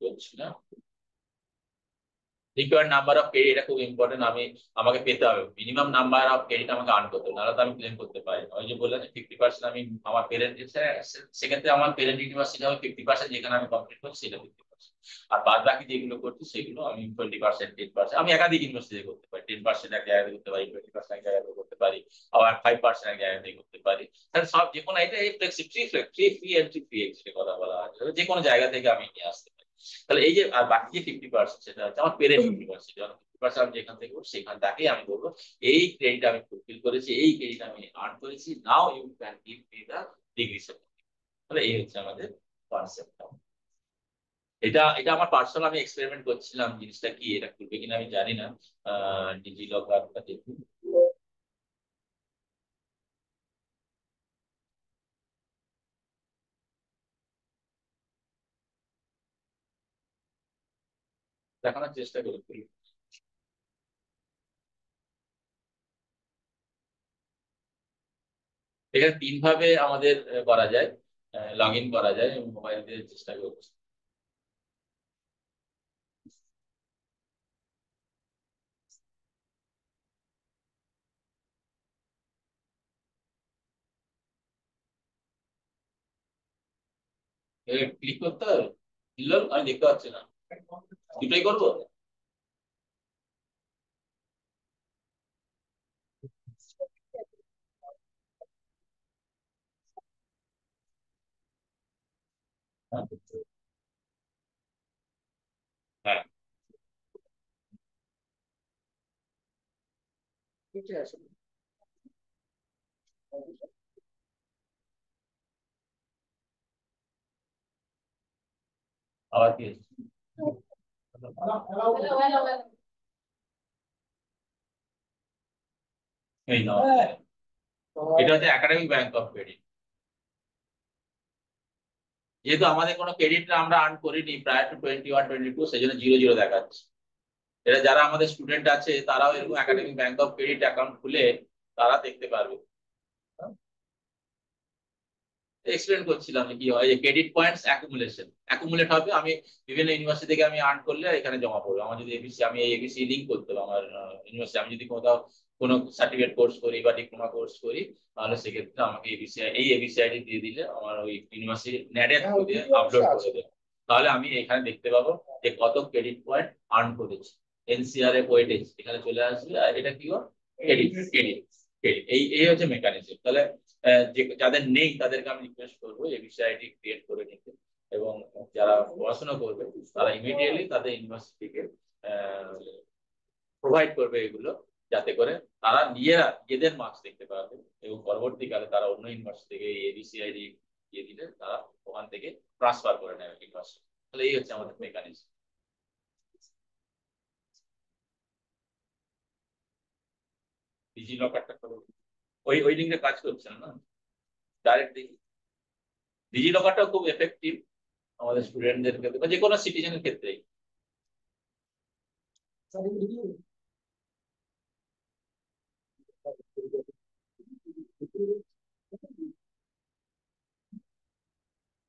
বলছি না। রিকোয়ার্ড নাম্বার অফ ক্রেডিট, এটা খুব ইম্পর্টেন্ট। আমাকে পেতে হবে মিনিমাম নাম্বার অফ ক্রেডিট, আমাকে আর্ন করতে হবে, নাহলে তো আমি ক্লেম করতে পারি না। ওই যে বললেন 50%, আমি আমার পেরেন্ট, সেক্ষেত্রে আমার পেরেন্ট ইউনিভার্সিটি হবে 50%, যেখানে আমি কমপ্লিট করছি সেটা 50%, আর বাদ বাকি যেগুলো করছি সেগুলো আমি 20%, 10%, আমি একাধিক ইউনিভার্সিটি করতে পারি। 10% এক জায়গাতে করতে পারি, 20% এক জায়গাতে করতে পারি, আবার 5% এক জায়গাতে করতে পারি। তাহলে সব যে কোনো, এটা ফ্রি এন্ট্রি, ফ্রি এক্সিটের কথা বলা আছে, যে কোনো জায়গা থেকে আমি নিয়ে আসতে পারি। তাহলে এই যে, আর বাকি যে 50%, সেটা হচ্ছে আমার পেরেন্ট ইউনিভার্সিটি। 50% আমি যেখান থেকে করবো সেখান থেকেই আমি বলবো এই ক্রেডিট আমি ফুলফিল করেছি, এই ক্রেডিট আমি আর্ন করেছি, now you can give me the degree certificate. তাহলে এই হচ্ছে আমাদের কনসেপ্ট। এটা এটা আমার পার্সোনাল, আমি এক্সপেরিমেন্ট করছিলাম, জিনিসটা কি, এটা করবে কিনা আমি জানি না। ডিজি লকারটা দেখুন। দেখানোর চেষ্টা করি। এখানে 3 ভাবে আমাদের করা যায়, লগ ইন করা যায়, মোবাইল দিয়ে চেষ্টা করছি। ক্লিক করতে হবে, আমি দেখতে পাচ্ছি না, দুটোই করবো। হ্যাঁ, আবার কি এই নাও, এটা হচ্ছে একাডেমিক ব্যাংক অফ ক্রেডিট। যেহেতু আমাদের কোনো ক্রেডিট আমরা আর্ন করিনি প্রায় টু 21-22, সেই জন্য 0 দেখাচ্ছে। এটা যারা আমাদের স্টুডেন্ট আছে তারাও এরকম academic bank of credit account খুলে তারা দেখতে পারবে। এক্সপ্লেন করছিলাম কি হয়, যে ক্রেডিট পয়েন্টস অ্যাকুমুলেট হবে। আমি বিভিন্ন ইউনিভার্সিটি থেকে আমি আর্ন করলে এখানে জমা পড়বে। আমার যদি এবিসি, আমি এই এবিসি লিঙ্ক করতে হবে আমার ইউনিভার্সিটি। আমি যদি কোথাও কোনো সার্টিফিকেট কোর্স করি বা ডিপ্লোমা কোর্স করি, তাহলে সেক্ষেত্রে আমাকে এই এবিসি আইডি দিয়ে দিলে আমার ওই ইউনিভার্সিটি নেটের থ্রু দিয়ে আপলোড করে দেবে। তাহলে আমি এখানে দেখতে পাবো যে কত ক্রেডিট পয়েন্ট আর্ন করেছি। এনসিআর এর ওয়েটেজ এখানে চলে আসবে, আর এটা কি ক্রেডিট ক্রেডিট ক্রেডিট। এই হচ্ছে মেকানিজম। তাহলে যে যাদের নেই তাদেরকে আমি রিকোয়েস্ট করবো এই বিষয়টি ক্রিয়েট করে নিতে, এবং যারা পড়াশোনা করবে তারা ইমিডিয়েটলি তাদের ইউনিভার্সিটিকে প্রোভাইড করবে এগুলো, যাতে করে তারা নিজেদের মার্কস দেখতে পারবে, এবং পরবর্তীকালে তারা অন্য ইউনিভার্সিটি থেকে এবিসিআইডি দিয়ে দিলে তারা ওখান থেকে ট্রান্সফার করে নেবে ইউনিভার্সিটি। তাহলে এই হচ্ছে আমাদের মেকানিজম। ডিজি লকারটা ওই লিঙ্কে কাজ করছে না, ডাইরেক্ট দেখি। ডিজি লকারটাও খুব এফেক্টিভ আমাদের স্টুডেন্টদের ক্ষেত্রে বা যে কোনো সিটিজেনের ক্ষেত্রেই।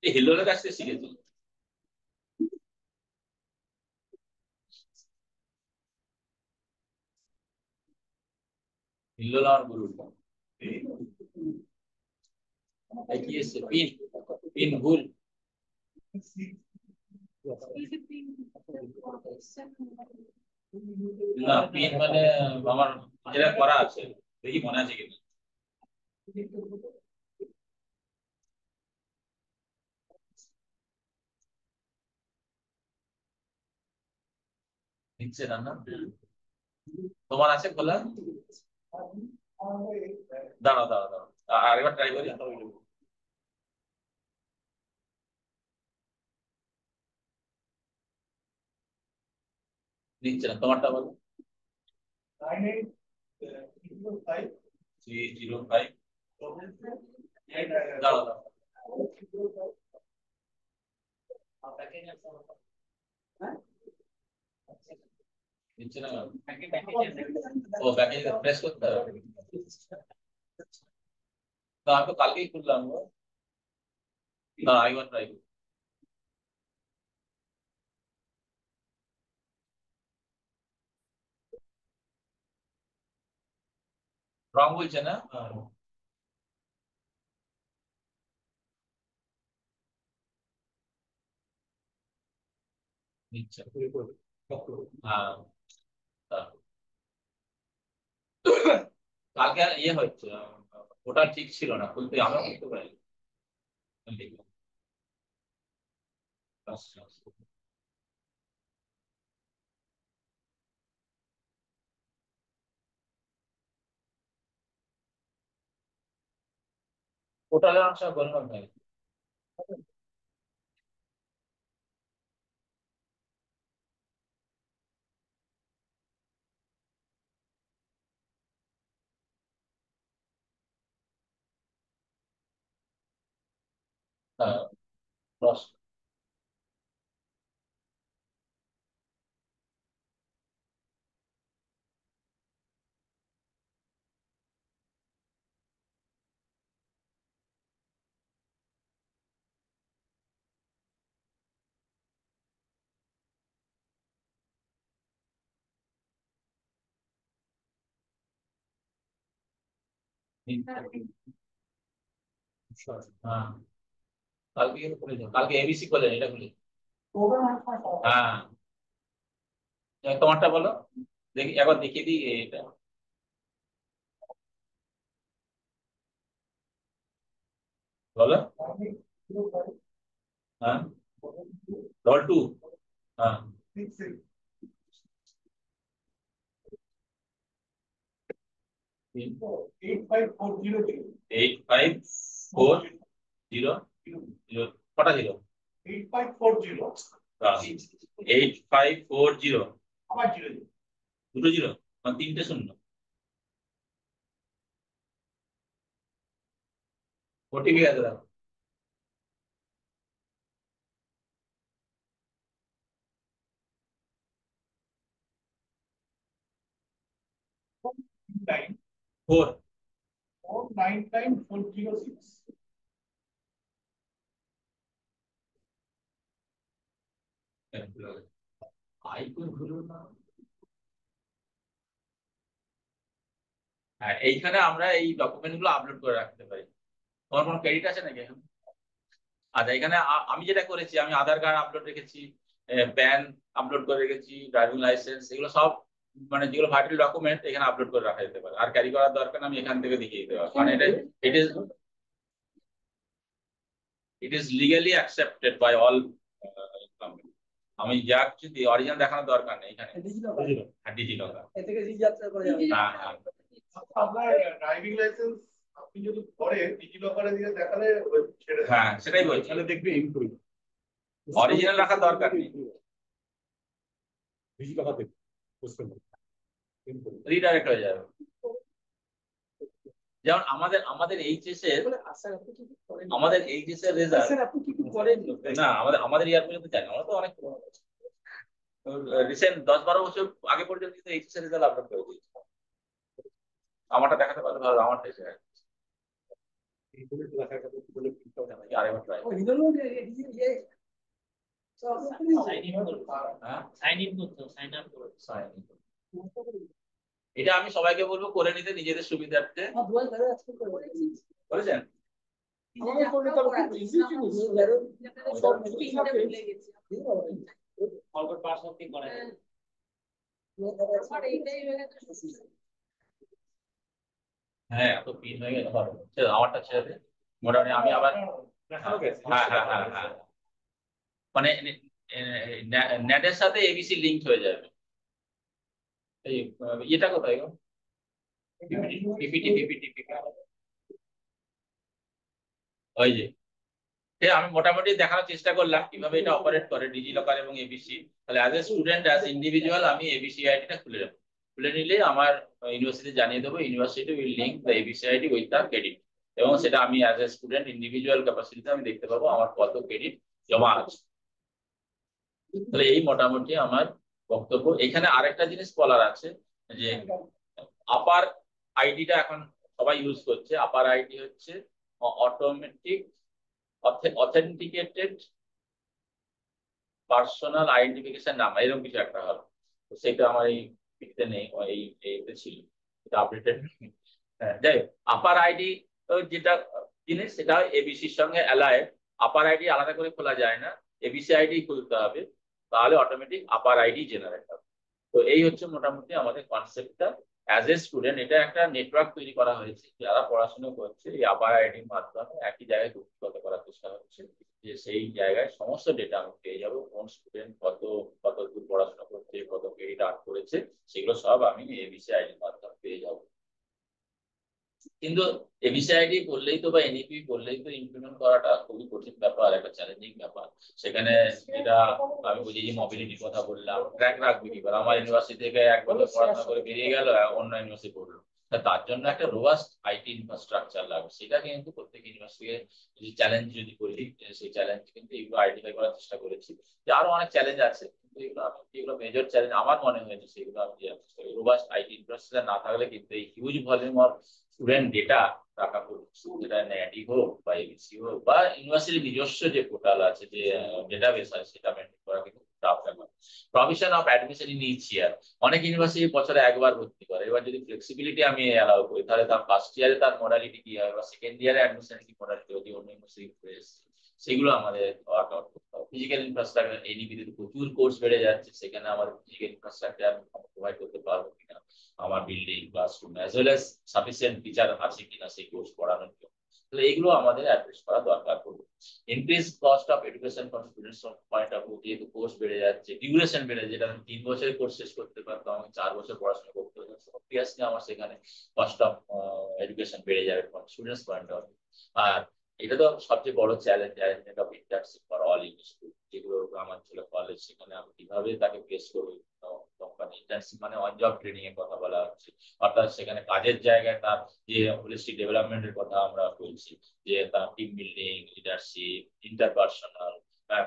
এই হিল্লোলের কাছ থেকে শিখেছি। হিল্লোল আমার গুরু। কি এসছে পিন ভুল। না পিন মানে আমার যেটা করা আছে, দেখি মনে আছে কিনা। নিচ্ছে না, না তোমার আছে খোলা? দাঁড়াও দাঁড়াও দাঁড়াও, আরেকবার ট্রাই করি। নিচ্ছে না, তোমারটা বলো। 305। দাঁড়াও দাঁড়াও, নিচ্ছে না। ও ব্যাকে প্রেস করতে হবে। না আমি তো কালকেই খুললাম গো। না আরেকবার ট্রাই করি। রং বলছে না। নিচ্ছে হ্যাঁ। কালকে ইয়ে হচ্ছে, ওটা ঠিক ছিল না, খুলতে আমরা খুলতে পারি। পোর্টালের অংশ বললাম না। হ্যাঁ ক্রস। হ্যাঁ কালকে খুলে যাও, কালকে এবিসি খোলেন, এটা খুলে। হ্যাঁ তোমারটা বলো, দেখি একবার দেখিয়ে দিই এটা। বলো। হ্যাঁ 222। হ্যাঁ 8540 কটা ছিল? 8540 আবার 0 দুটো 0 মানে 3টে 0 ওটিপি আছে দাও 4 499406 আইকন হলো না। হ্যাঁ এইখানে আমরা এই ডকুমেন্ট গুলো আপলোড করে রাখতে পারি। তোমার কোনো ক্রেডিট আছে নাকি এখন? আচ্ছা এখানে আমি যেটা করেছি আমি আধার কার্ড আপলোড রেখেছি, প্যান আপলোড করে রেখেছি, ড্রাইভিং লাইসেন্স, এগুলো সব মানে যেগুলো ভাইটাল ডকুমেন্ট এখানে আপলোড করে রাখা যেতে পারে। আর ক্যারি করার দরকার না, আমি এখান থেকে দেখিয়ে দিতে পারবো। মানে এটা it is legally accepted by all company. আমি যা কিছু অরিজিনাল দেখানোর দরকার নেই এখানে। হ্যাঁ ডিজিলকার হ্যাঁ হ্যাঁ আপনার ড্রাইভিং লাইসেন্স আপনি যদি করেন ডিজিলকারে দিয়ে দেখালে হ্যাঁ সেটাই বলছি, তাহলে দেখবে ইনক্লুড অরিজিনাল রাখার দরকার নেই, ডিজিলকার দেখবে বুঝতে রিডাইরেক্ট হয়ে যাবে। যেমন আমাদের এইচএস এর রেজাল্ট না, আমাদের ইয়ার পর্যন্ত জানি, আমরা তো অনেক রিসেন্ট 10-12 বছর আগে পর্যন্ত এইচএস এর রেজাল্ট আপলোড করে দিয়েছি। আমারটা দেখাতে পারলে ভালো, আমারটা এসে আরেকবার ট্রাই এটা আমি সবাইকে বলবো করে নিতে নিজেদের সুবিধার্থে। করেছেন? হ্যাঁ এত পিন হয়ে গেছে, আমারটা ছেড়ে দে মোটামুটি। আমি আবার হ্যাঁ হ্যাঁ হ্যাঁ হ্যাঁ মানে নেটের সাথে এবিসি লিংক হয়ে যাবে। এই এটা কোথায় গো? পিপিটি ওই যে আমি মোটামুটি দেখানোর চেষ্টা করলাম কিভাবে এটা অপারেট করে ডিজিলকার এবং এবিসি। তাহলে as a student as individual আমি এবিসি আইডিটা খুলে নেবো, খুলে নিলে আমার ইউনিভার্সিটি জানিয়ে দেবো, university will link the ABC ID with the credit, এবং সেটা আমি অ্যাজ এ স্টুডেন্ট ইন্ডিভিজুয়াল ক্যাপাসিটিতে আমি দেখতে পাবো আমার কত ক্রেডিট জমা আছে। তাহলে এই মোটামুটি আমার বক্তব্য। এখানে আরেকটা জিনিস বলার আছে যে আপার আইডিটা এখন সবাই ইউজ করছে। আপার আইডি হচ্ছে automatic authenticated personal identification number, এরকম কিছু একটা হবে। তো সেটা আমার এই পিকতে নেই, এইতে ছিল, এটা আপডেটেড। হ্যাঁ যাই হোক, আপার আইডি যেটা জিনিস সেটা এবিসির সঙ্গে অ্যালায়েড। আপার আইডি আলাদা করে খোলা যায় না, এবিসি আইডি খুলতে হবে, তাহলে অটোমেটিক আপার আইডি জেনারেট হবে। তো এই হচ্ছে মোটামুটি আমাদের কনসেপ্টটা। অ্যাজ এ স্টুডেন্ট এটা একটা নেটওয়ার্ক তৈরি করা হয়েছে, যারা পড়াশোনা করছে এই আপার আইডির মাধ্যমে একই জায়গায় যুক্তিগত করার চেষ্টা হচ্ছে, যে সেই জায়গায় সমস্ত ডেটা আমি পেয়ে যাবো, কোন স্টুডেন্ট কত দূর পড়াশোনা করছে, কত ক্রেডিট আর্ন করেছে, সেগুলো সব আমি এবিসি আইডির মাধ্যমে পেয়ে যাবো। কিন্তু এবিসি আইডি বললেই তো বা এনইপি বললেই তো ইমপ্লিমেন্ট করাটা খুবই কঠিন ব্যাপার, একটা চ্যালেঞ্জিং ব্যাপার। সেখানে যেটা আমি বুঝি যে মোবিলিটির কথা বললাম, ট্র্যাক রাখবে কি করে? আমার ইউনিভার্সিটি থেকে 1 বছর পড়াশোনা করে বেরিয়ে গেল, অন্য ইউনিভার্সিটি পড়লো, তার জন্য একটা রোবাস্ট আইটি ইনফ্রাস্ট্রাকচার লাগবে। সেটা কিন্তু প্রত্যেক ইউনিভার্সিটিকে যদি চ্যালেঞ্জ যদি করি, সেই চ্যালেঞ্জ কিন্তু এগুলো আইডেন্টিফাই করার চেষ্টা করেছি। যে আরো অনেক চ্যালেঞ্জ আছে, কিন্তু যেগুলো মেজর চ্যালেঞ্জ আমার মনে হয়েছে সেগুলো আমি রোবাস্ট আইটি ইনফ্রাস্ট্রাকচার না থাকলে কিন্তু এই huge volume of student data রাখা খুব, যেটা ন্যাটি হোক বা এবিসি হোক বা ইউনিভার্সিটির নিজস্ব যে পোর্টাল আছে, যে ডেটাবেস আছে, সেটা মেনটেন করা কিন্তু টাফ ব্যাপার। Provision of admission in each year, অনেক ইউনিভার্সিটি বছরে একবার ভর্তি করে। এবার যদি ফ্লেক্সিবিলিটি আমি অ্যালাউ করি, তাহলে তার ফার্স্ট ইয়ারে তার মডালিটি কি হবে, বা সেকেন্ড ইয়ারে অ্যাডমিশন কি মডালিটি, যদি অন্য ইউনিভার্সিটি করে এসছে সেগুলো আমাদের ওয়ার্ক আউট করতে হবে। ফিজিক্যাল ইনফ্রাস্ট্রাকচার, এনইপিতে প্রচুর কোর্স বেড়ে যাচ্ছে, সেখানে আমার ফিজিক্যাল ইনফ্রাস্ট্রাকচার প্রোভাইড করতে পারবো কিনা, আমার building classroom as well as sufficient teacher আছে কিনা সেই কোর্স পড়ানোর জন্য। তো এইগুলো আমাদের অ্যাড্রেস করা দরকার পড়বে। Increase cost of education for students point of view, যেহেতু কোর্স বেড়ে যাচ্ছে, ডিউরেশন বেড়ে, যেটা আমি 3 বছরের কোর্স শেষ করতে পারতাম, আমি 4 বছর পড়াশোনা করতে হচ্ছে, অবভিয়াসলি আমার সেখানে কস্ট অফ এডুকেশন বেড়ে যাবে স্টুডেন্টস পয়েন্ট অফ ভিউ। আর এটা তো সবচেয়ে বড় challenge of internship for all university, যেগুলো গ্রামাঞ্চলে কলেজ, সেখানে আমি কিভাবে তাকে প্লেস করবো কোম্পানি। ইন্টার্নশিপ মানে অন জব ট্রেনিং এর কথা বলা হচ্ছে, অর্থাৎ সেখানে কাজের জায়গায় তার যে হোলিস্টিক ডেভেলপমেন্টের কথা আমরা বলছি, যে তার team building, leadership, interpersonal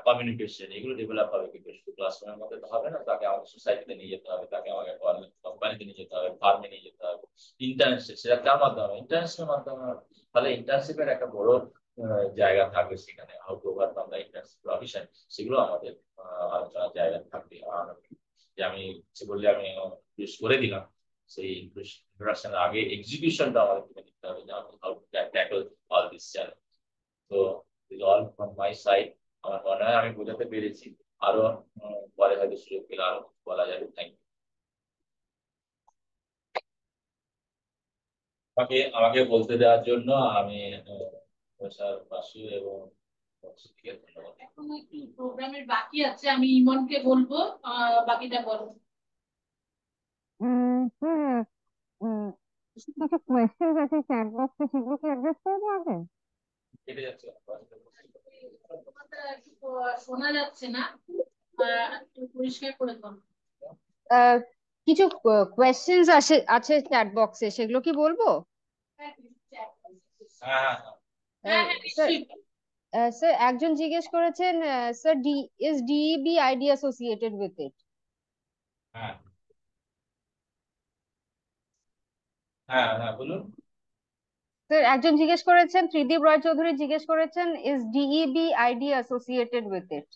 communication, এগুলো ডেভেলপ হবে। কিন্তু শুধু ক্লাসরুমের মধ্যে তো হবে না, তাকে আমাদের সোসাইটিতে নিয়ে যেতে হবে, তাকে আমাকে কোম্পানিতে নিয়ে যেতে হবে, ফার্মে নিয়ে যেতে হবে। ইন্টার্নশিপ সেটা কার মাধ্যমে? ইন্টার্নশিপের মাধ্যমে। তাহলে ইন্টার্নশিপের একটা বড় জায়গা থাকবে সেখানে, how to overcome the internship provision, সেগুলো আমাদের আলোচনার জায়গা থাকবে। আর যে আমি কিছু বললে আমি ইউজ করে দিলাম, সেই ইন্ট্রোডাকশনের আগে এক্সিকিউশনটা আমাদের থেকে নিতে হবে, যে আমি how to tackle all this challenge. তো is all from my side. আমার মনে হয় আমি বোঝাতে পেরেছি। আরো পরে হয়তো সুযোগ পেলে আরো বলা যাবে। Thank you. আমাকে বলতে দেওয়ার জন্য আমি প্রফেসর বাসু এবং সুধীরকে ধন্যবাদ। এখন একটু প্রোগ্রামের বাকি আছে, আমি ইমনকে বলবো বাকিটা বলো। স্যার কিছু কোয়েশ্চেন আছে চ্যাট বক্সে, সেগুলো কি অ্যাড্রেস করে দেওয়া যায়? কেটে যাচ্ছে। তোমারটা একটু শোনা যাচ্ছে না, একটু পরিষ্কার করে বলো। কিছু কোয়েশ্চেন্স আছে চ্যাট বক্সে, সেগুলো কি বলবো? হ্যাঁ হ্যাঁ, হ্যাঁ, হ্যাঁ স্যার নিশ্চয়ই। স্যার একজন জিজ্ঞেস করেছেন, sir is DEB ID associated with it? হ্যাঁ, হ্যাঁ, হ্যাঁ, বলুন। স্যার একজন জিজ্ঞেস করেছেন, ত্রিদীপ রয় চৌধুরী জিজ্ঞেস করেছেন, is DEB ID associated with it?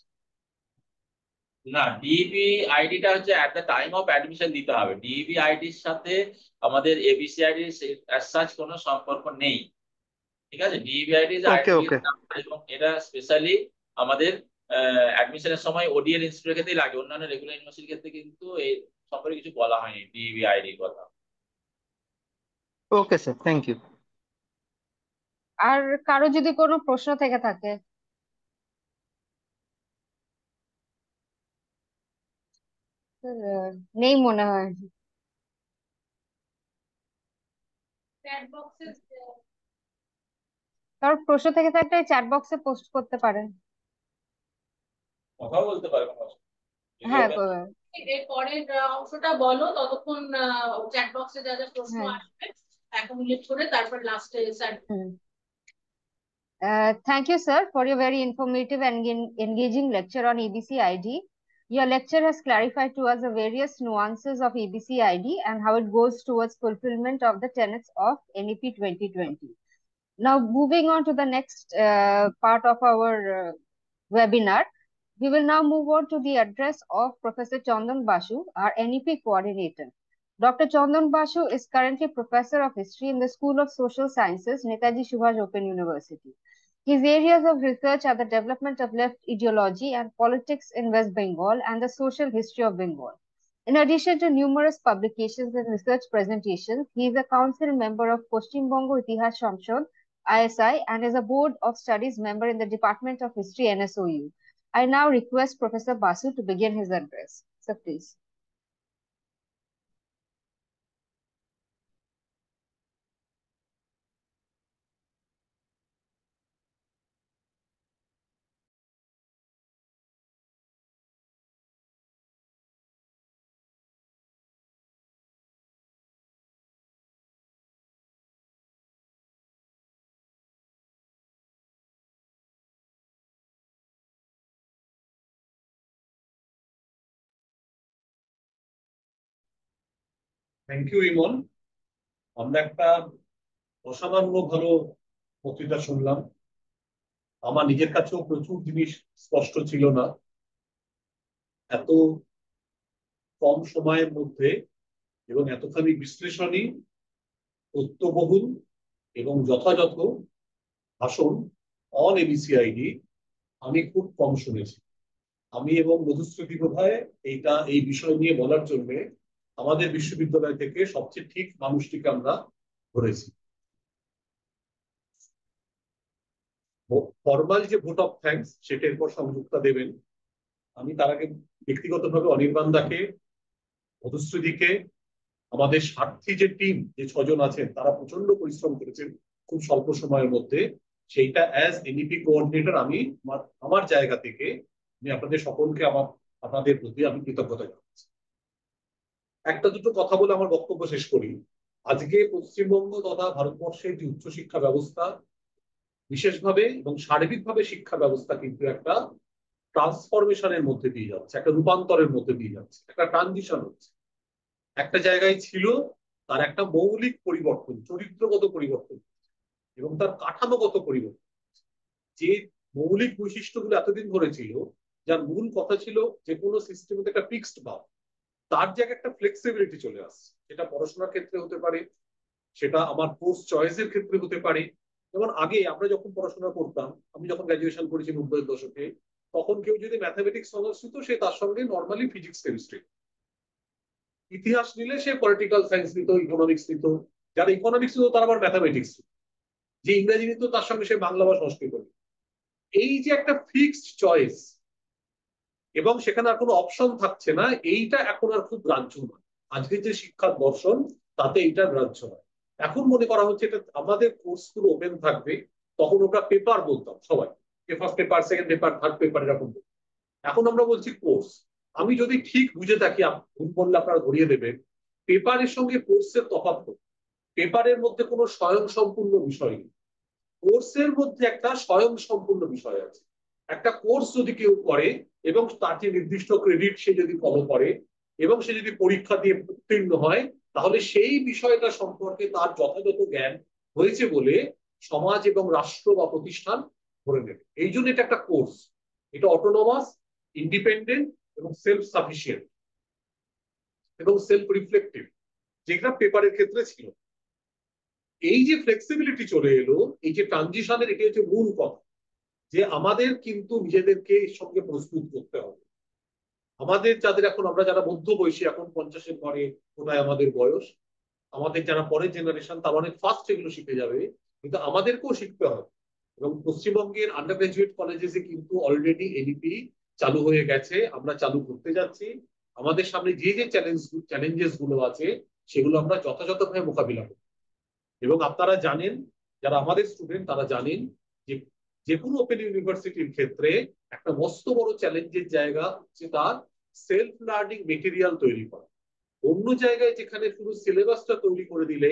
না, ডিইবি আইডিটা হচ্ছে at the time of admission দিতে হবে। ডিইবি আইডির সাথে আমাদের এবিসি আইডির অ্যাজ সাচ কোনো সম্পর্ক নেই। ঠিক আছে, ডিইবি আইডি ওকে ওকে এবং এটা স্পেশালি আমাদের অ্যাডমিশনের সময় ওডিএল ইনস্টিটিউটের ক্ষেত্রেই লাগে, অন্যান্য রেগুলার ইউনিভার্সিটির ক্ষেত্রে কিন্তু এই সম্পর্কে কিছু বলা হয়নি ডিইবি আইডির কথা। Okay sir, thank you. আর কারো যদি কোনো প্রশ্ন থেকে থাকে? নেই মনে হয়। চ্যাট বক্সে কারোর প্রশ্ন থেকে থাকলে চ্যাট বক্সে পোস্ট করতে পারেন। কথাও বলতে পারে কোনো অসুবিধা নেই। যদি হ্যাঁ ওটা এর পরের অংশটা বলো, ততক্ষণ চ্যাট বক্সে যা যা প্রশ্ন হ্যাঁ। আসবে এখন উল্লেখ করে তারপর লাস্টে sir. Thank you, sir, for your very informative and engaging lecture on EBC ID. Your lecture has clarified to us the various nuances of EBC ID and how it goes towards fulfillment of the tenets of NEP 2020. Now, moving on to the next part of our webinar, we will now move on to the address of Professor Chandan Basu, our NEP coordinator. Dr. Chandan Basu is currently Professor of History in the School of Social Sciences, Netaji Subhash Open University. His areas of research are the development of left ideology and politics in West Bengal and the social history of Bengal. In addition to numerous publications and research presentations, he is a council member of Paschim Bongo Itihas Samshad, ISI, and is a Board of Studies member in the Department of History, NSOU. I now request Professor Basu to begin his address. So please. Thank you Emon. আমরা একটা অসামান্য ভালো বক্তৃতা শুনলাম। আমার নিজের কাছেও প্রচুর জিনিস স্পষ্ট ছিল না। এত কম সময়ের মধ্যে এবং এতখানি বিশ্লেষণী, তথ্যবহুল এবং যথাযথ ভাষণ অন এবিসিআইডি আমি খুব কম শুনেছি। আমি এবং মধুশ্রুতি বোধহয় এই বিষয় নিয়ে বলার জন্য আমাদের বিশ্ববিদ্যালয় থেকে সবচেয়ে ঠিক মানুষটিকে আমরা ধরেছি। ফরমাল যে ভোট অফ থ্যাঙ্কস সেটা এরপর সংযুক্তা দেবেন। আমি তার আগে ব্যক্তিগতভাবে অনির্বাণ দাকে, মধুশ্রীদিকে, আমাদের স্বার্থী যে টিম, যে 6 জন আছেন, তারা প্রচন্ড পরিশ্রম করেছেন খুব স্বল্প সময়ের মধ্যে। সেইটা অ্যাজ এনইপি কোঅর্ডিনেটর আমি আমার জায়গা থেকে আমি আপনাদের সকলকে আপনাদের প্রতি আমি কৃতজ্ঞতা জানাচ্ছি। একটা দুটো কথা বলে আমার বক্তব্য শেষ করি। আজকে পশ্চিমবঙ্গ তথা ভারতবর্ষের যে উচ্চশিক্ষা ব্যবস্থা, বিশেষভাবে এবং সার্বিকভাবে শিক্ষা ব্যবস্থা কিন্তু একটা ট্রান্সফরমেশনের মধ্যে দিয়ে যাচ্ছে, একটা রূপান্তরের মধ্যে দিয়ে যাচ্ছে, একটা ট্রানজিশন হচ্ছে। একটা জায়গায় ছিল, তার একটা মৌলিক পরিবর্তন, চরিত্রগত পরিবর্তন এবং তার কাঠামোগত পরিবর্তন। যে মৌলিক বৈশিষ্ট্যগুলো এতদিন ধরে ছিল, যার মূল কথা ছিল যে কোনো সিস্টেমে একটা ফিক্সড ভাব, তার জায়গায় একটা ফ্লেক্সিবিলিটি চলে আসছে। সেটা পড়াশোনার ক্ষেত্রে হতে পারে, সেটা আমার কোর্স চয়েসের ক্ষেত্রে হতে পারে। যেমন আগে আমরা যখন পড়াশোনা করতাম, আমি যখন গ্রাজুয়েশন করেছি 90-এর দশকে, তখন কেউ যদি ম্যাথামেটিক্স অনার্স নিত, সে তার সঙ্গে নর্মালি ফিজিক্স কেমিস্ট্রি, ইতিহাস নিলে সে পলিটিক্যাল সায়েন্স নিত, ইকোনমিক্স নিত। যারা ইকোনমিক্স নিত তার আবার ম্যাথামেটিক্স, যে ইংরেজি নিত তার সঙ্গে সে বাংলা বা সংস্কৃত নিত। এই যে একটা ফিক্সড চয়েস এবং সেখানে আর কোনো অপশন থাকছে না, এইটা এখন আর খুব গ্রাহ্য নয়। আজকে যে শিক্ষার দর্শন, তাতে এইটা গ্রাহ্য নয়। এখন মনে করা হচ্ছে এটা আমাদের কোর্স গুলো ওপেন থাকবে, তখন ওটা পেপার বলতাম সবাই, first paper, second paper, third paper এরকম। এখন আমরা বলছি কোর্স। আমি যদি ঠিক বুঝে থাকি, ভুল বললে আপনারা ধরিয়ে দেবেন। পেপারের সঙ্গে কোর্সের তফাৎ, পেপারের মধ্যে কোনো স্বয়ং সম্পূর্ণ বিষয় নেই, কোর্সের মধ্যে একটা স্বয়ং সম্পূর্ণ বিষয় আছে। একটা কোর্স যদি কেউ করে এবং তার যে নির্দিষ্ট ক্রেডিট সে যদি ফলো করে এবং সে যদি পরীক্ষা দিয়ে উত্তীর্ণ হয়, তাহলে সেই বিষয়টা সম্পর্কে তার যথাযথ জ্ঞান হয়েছে বলে সমাজ এবং রাষ্ট্র বা প্রতিষ্ঠান ধরে নেবে। এই জন্য এটা একটা কোর্স। এটা অটোনমাস, ইন্ডিপেন্ডেন্ট এবং সেলফ সাফিসিয়েন্ট এবং সেলফ রিফ্লেক্টিভ, যেটা পেপারের ক্ষেত্রে ছিল। এই যে ফ্লেক্সিবিলিটি চলে এলো, এই যে ট্রানজিশনের, এটা হচ্ছে মূল কথা, যে আমাদের কিন্তু নিজেদেরকে এর সঙ্গে প্রস্তুত করতে হবে। আমাদের যাদের এখন, আমরা যারা মধ্য বয়সী, এখন 50-এর পরে ওটাই আমাদের বয়স, আমাদের যারা পরের জেনারেশন, তারা অনেক ফাস্ট এগুলো শিখে যাবে, কিন্তু আমাদেরকেও শিখতে হবে। এবং পশ্চিমবঙ্গের আন্ডার গ্রাজুয়েট কলেজে কিন্তু অলরেডি এনইপি চালু হয়ে গেছে, আমরা চালু করতে যাচ্ছি। আমাদের সামনে যে যে চ্যালেঞ্জেস গুলো আছে, সেগুলো আমরা যথাযথভাবে মোকাবিলা করব। এবং আপনারা জানেন, যারা আমাদের স্টুডেন্ট তারা জানেন যে যে কোনো ওপেন ইউনিভার্সিটির ক্ষেত্রে একটা মস্ত বড় চ্যালেঞ্জের জায়গা হচ্ছে তার সেলফ লার্নিং মেটেরিয়াল তৈরি করা। অন্য জায়গায় যেখানে শুধু সিলেবাসটা তৈরি করে দিলে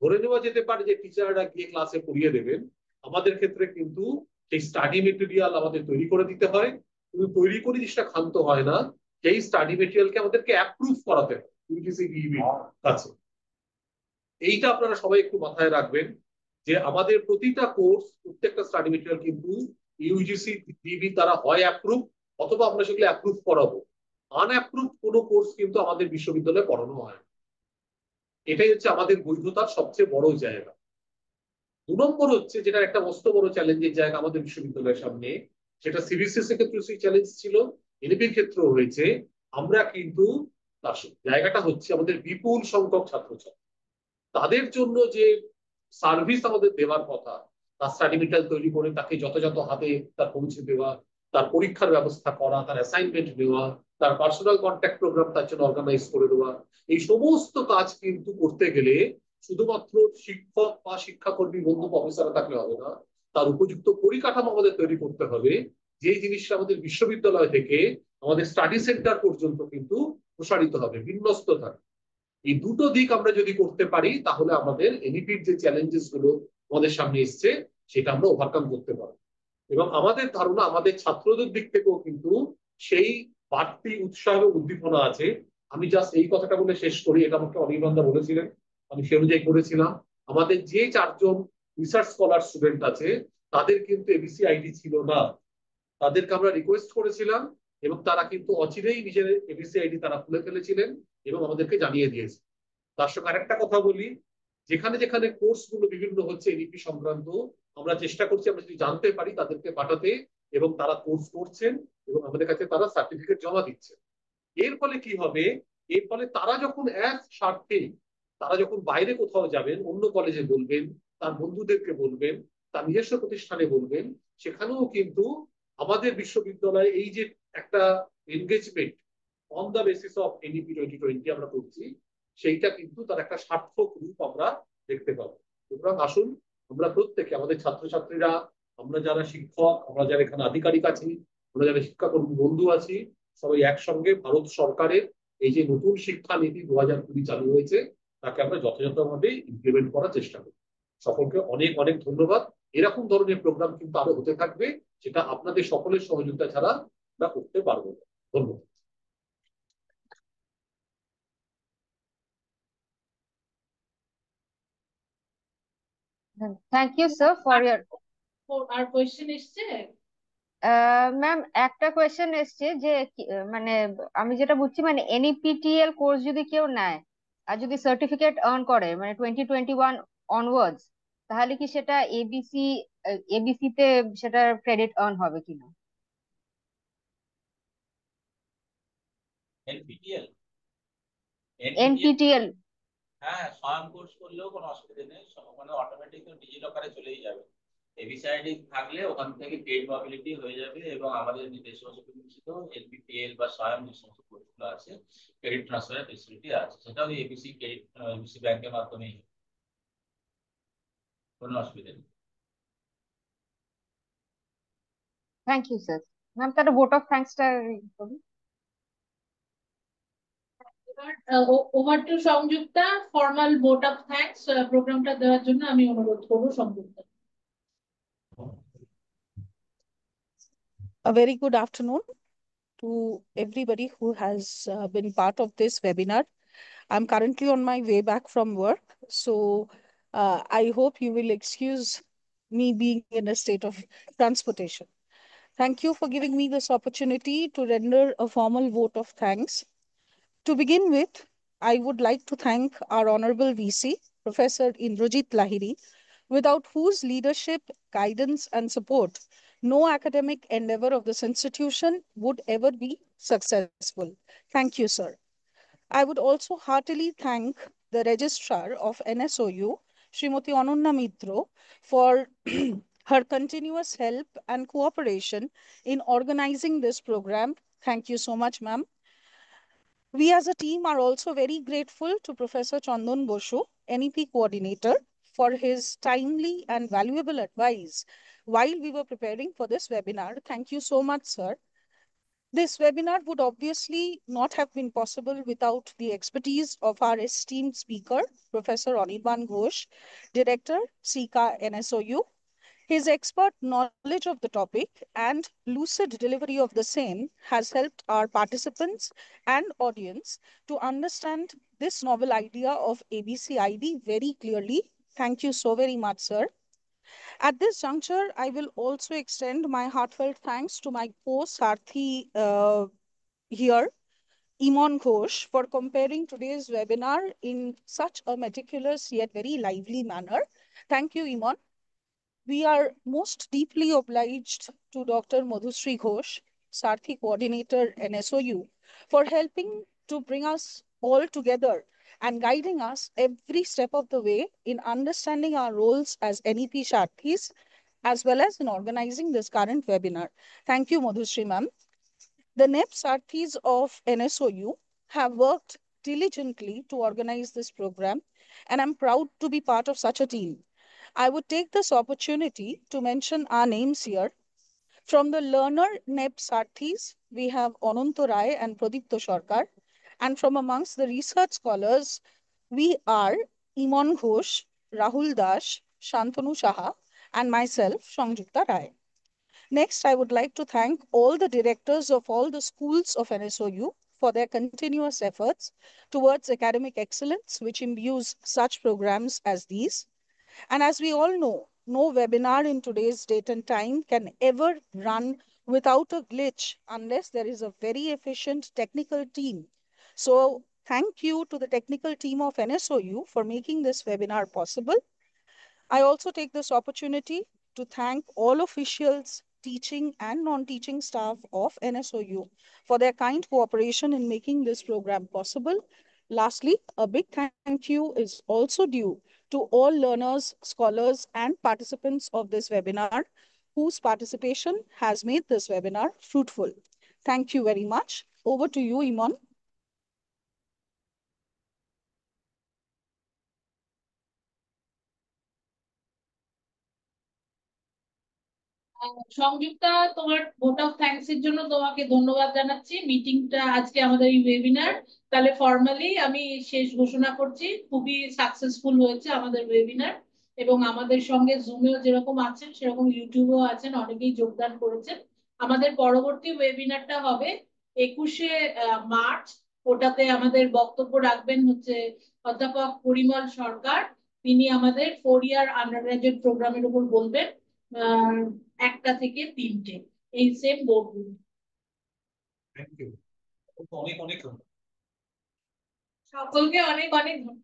ধরে নেওয়া যেতে পারে যে টিচাররা গিয়ে ক্লাসে পড়িয়ে দেবেন, আমাদের ক্ষেত্রে কিন্তু সেই স্টাডি মেটেরিয়াল আমাদের তৈরি করে দিতে হয়। কিন্তু তৈরি করে জিনিসটা ক্ষান্ত হয় না, সেই স্টাডি মেটেরিয়ালকে আমাদেরকে অ্যাপ্রুভ করাতে হয় ইউজিসি কাছে। এইটা আপনারা সবাই একটু মাথায় রাখবেন, যে আমাদের প্রতিটা কোর্স, প্রত্যেকটা স্টাডি মেটেরিয়াল কিন্তু ইউজিসি ডিবি তারা হয় অ্যাপ্রুভ, অথবা আমরা সেগুলো অ্যাপ্রুভ করাবো। আনঅ্যাপ্রুভ কোনো কোর্স কিন্তু আমাদের বিশ্ববিদ্যালয়ে পড়ানো হয়। এটাই হচ্ছে আমাদের বৈধতার সবচেয়ে বড় জায়গা। 2 নম্বর হচ্ছে, যেটা একটা মস্ত বড় চ্যালেঞ্জের জায়গা আমাদের বিশ্ববিদ্যালয়ের সামনে, সেটা সিবিসিএস এর ক্ষেত্রে সেই চ্যালেঞ্জ ছিল, এনইপির ক্ষেত্রেও হয়েছে। আমরা কিন্তু তার জায়গাটা হচ্ছে আমাদের বিপুল সংখ্যক ছাত্রছাত্রী, তাদের জন্য যে সার্ভিস আমাদের দেওয়ার কথা, তার স্টাডি মেটেরিয়াল তৈরি করে তাকে যথাযথ হাতে তার পৌঁছে দেওয়া, তার পরীক্ষার ব্যবস্থা করা, তার অ্যাসাইনমেন্ট দেওয়া, তার পার্সোনাল কন্ট্যাক্ট প্রোগ্রাম তার জন্য অর্গানাইজ করে দেওয়া, এই সমস্ত কাজ কিন্তু করতে গেলে শুধুমাত্র শিক্ষক বা শিক্ষাকর্মী বন্ধু প্রফেসর থাকলে হবে না, তার উপযুক্ত পরিকাঠামো আমাদের তৈরি করতে হবে, যে জিনিসটা আমাদের বিশ্ববিদ্যালয় থেকে আমাদের স্টাডি সেন্টার পর্যন্ত কিন্তু প্রসারিত হবে, বিন্যস্ত থাকবে। এই দুটো দিক আমরা যদি করতে পারি, তাহলে আমাদের এনইপির যে চ্যালেঞ্জেস গুলো আমাদের সামনে এসছে, সেটা আমরা ওভারকাম করতে পারবো। এবং আমাদের ধারণা, আমাদের ছাত্রদের দিক থেকেও কিন্তু সেই বাড়তি উৎসাহ এবং উদ্দীপনা আছে। আমি জাস্ট এই কথাটা বলে শেষ করি, এটা আমাকে অনির্বাণদা বলেছিলেন, আমি সে অনুযায়ী করেছিলাম। আমাদের যে 4 জন রিসার্চ স্কলার স্টুডেন্ট আছে, তাদের কিন্তু এবিসি আইডি ছিল না। তাদেরকে আমরা রিকোয়েস্ট করেছিলাম এবং তারা কিন্তু অচিরেই নিজের এবিসি আইডি তারা খুলে ফেলেছিলেন এবং আমাদেরকে জানিয়ে দিয়েছে। তার সঙ্গে আরেকটা কথা বলি, যেখানে যেখানে কোর্স গুলো বিভিন্ন হচ্ছে এনইপি সংক্রান্ত, আমরা চেষ্টা করছি আমরা যদি জানতে পারি তাদেরকে পাঠাতে, এবং তারা কোর্স করছেন এবং আমাদের কাছে তারা সার্টিফিকেট জমা দিচ্ছেন। এর ফলে কি হবে, এর ফলে তারা যখন এক স্বার্থে, তারা যখন বাইরে কোথাও যাবেন, অন্য কলেজে বলবেন, তার বন্ধুদেরকে বলবেন, তার নিজস্ব প্রতিষ্ঠানে বলবেন, সেখানেও কিন্তু আমাদের বিশ্ববিদ্যালয়ে এই যে একটা engagement on the basis of NEP 2020 আমরা করছি, সেইটা কিন্তু তার একটা সার্থক রূপ আমরা দেখতে পাবো। সুতরাং আসুন আমরা প্রত্যেকে, আমাদের ছাত্রছাত্রীরা, আমরা যারা শিক্ষক, আমরা যারা এখানে আধিকারিক আছি, আমরা যারা শিক্ষাকর্মী বন্ধু আছি সবাই একসঙ্গে ভারত সরকারের এই যে নতুন শিক্ষানীতি 2020 চালু হয়েছে তাকে আমরা যথাযথভাবে ইমপ্লিমেন্ট করার চেষ্টা করি। সকলকে অনেক অনেক ধন্যবাদ। এরকম ধরনের প্রোগ্রাম কিন্তু আরো হতে থাকবে, যেটা আপনাদের সকলের সহযোগিতা ছাড়া আমরা করতে পারবো না। ধন্যবাদ। Thank you, sir, for your. আর কোয়েশ্চেন এসছে? ম্যাম একটা কোয়েশ্চেন এসছে যে মানে আমি যেটা বুঝছি মানে এনইপিটিএল কোর্স যদি কেউ নেয় আর যদি সার্টিফিকেট আর্ন করে মানে 2021 অনওয়ার্ডস, তাহলে কি সেটা এবিসি তে সেটা ক্রেডিট আর্ন হবে কিনা? NPTEL NPTEL. হ্যাঁ, স্বয়ং কোর্স করলেও কোনো অসুবিধা নেই, মানে অটোমেটিক ডিজিলকারে চলেই যাবে। এবিসিআইডি থাকলে ওখান থেকে পেড মোবিলিটি হয়ে যাবে এবং আমাদের যে সমস্ত পরিচিত এনপিটিএল বা স্বয়ং যে সমস্ত কোর্সগুলো আছে ক্রেডিট ট্রান্সফারের ফেসিলিটি আছে, সেটা ওই এবিসি ব্যাংকের মাধ্যমেই কোনো অসুবিধা নেই। Thank you sir. ম্যাম তাহলে ভোট অফ থ্যাঙ্কসটা করুন। Over to Sanjukta, formal vote of thanks প্রোগ্রামটা দেওয়ার জন্য আমি অনুরোধ করবো Sanjukta. A very good afternoon to everybody who has been part of this webinar. I'm currently on my way back from work, so I hope you will excuse me being in a state of transportation. Thank you for giving me this opportunity to render a formal vote of thanks. To begin with, I would like to thank our Honorable VC, Professor Indrajit Lahiri, without whose leadership, guidance, and support, no academic endeavor of this institution would ever be successful. Thank you, sir. I would also heartily thank the Registrar of NSOU, Srimati Ananya Mitro, for her continuous help and cooperation in organizing this program. Thank you so much, ma'am. We as a team are also very grateful to Professor Chandan Boshu, NEP coordinator, for his timely and valuable advice while we were preparing for this webinar. Thank you so much, sir. This webinar would obviously not have been possible without the expertise of our esteemed speaker, Professor Anirban Ghosh, Director, SICA NSOU. His expert knowledge of the topic and lucid delivery of the same has helped our participants and audience to understand this novel idea of ABCID very clearly. Thank you so very much, sir. At this juncture, I will also extend my heartfelt thanks to my co-Sarthi here, Imon Ghosh, for comparing today's webinar in such a meticulous yet very lively manner. Thank you, Imon. We are most deeply obliged to Dr. Madhusri Ghosh, Sarthi Coordinator NSOU, for helping to bring us all together and guiding us every step of the way in understanding our roles as NEP Sarthis, as well as in organizing this current webinar. Thank you, Madhusri ma'am. The NEP Sarthis of NSOU have worked diligently to organize this program, and I'm proud to be part of such a team. I would take this opportunity to mention our names here. From the learner NEP Sarthis, we have Ananto Rai and Pradipto Sarkar. And from amongst the research scholars, we are Imon Ghosh, Rahul Dash, Shantanu Saha, and myself, Sangjukta Rai. Next, I would like to thank all the directors of all the schools of NSOU for their continuous efforts towards academic excellence, which imbues such programs as these. And as we all know, no webinar in today's date and time can ever run without a glitch unless there is a very efficient technical team. So thank you to the technical team of NSOU for making this webinar possible. I also take this opportunity to thank all officials, teaching and non-teaching staff of NSOU for their kind cooperation in making this program possible. Lastly, a big thank you is also due to all learners, scholars, and participants of this webinar whose participation has made this webinar fruitful. Thank you very much. Over to you, Iman. Sanjukta, তোমার vote of thanks এর জন্য তোমাকে ধন্যবাদ জানাচ্ছি। মিটিংটা আজকে আমাদের এই ওয়েবিনার, তাহলে ফর্মালি আমি শেষ ঘোষণা করছি। খুবই সাকসেসফুল হয়েছে আমাদের ওয়েবিনার, এবং আমাদের সঙ্গে জুমেও যেরকম আছেন সেরকম ইউটিউবেও আছেন, অনেকেই যোগদান করেছেন। আমাদের পরবর্তী ওয়েবিনারটা হবে 21শে মার্চ। ওটাতে আমাদের বক্তব্য রাখবেন হচ্ছে অধ্যাপক পরিমল সরকার। তিনি আমাদের 4 ইয়ার আন্ডার গ্রাজুয়েট প্রোগ্রামের উপর বলবেন, 1টা থেকে 3টে, এই সেম বোর্ডগুলো। থ্যাংক ইউ, অনেক অনেক ধন্যবাদ। সকলকে অনেক অনেক ধন্যবাদ।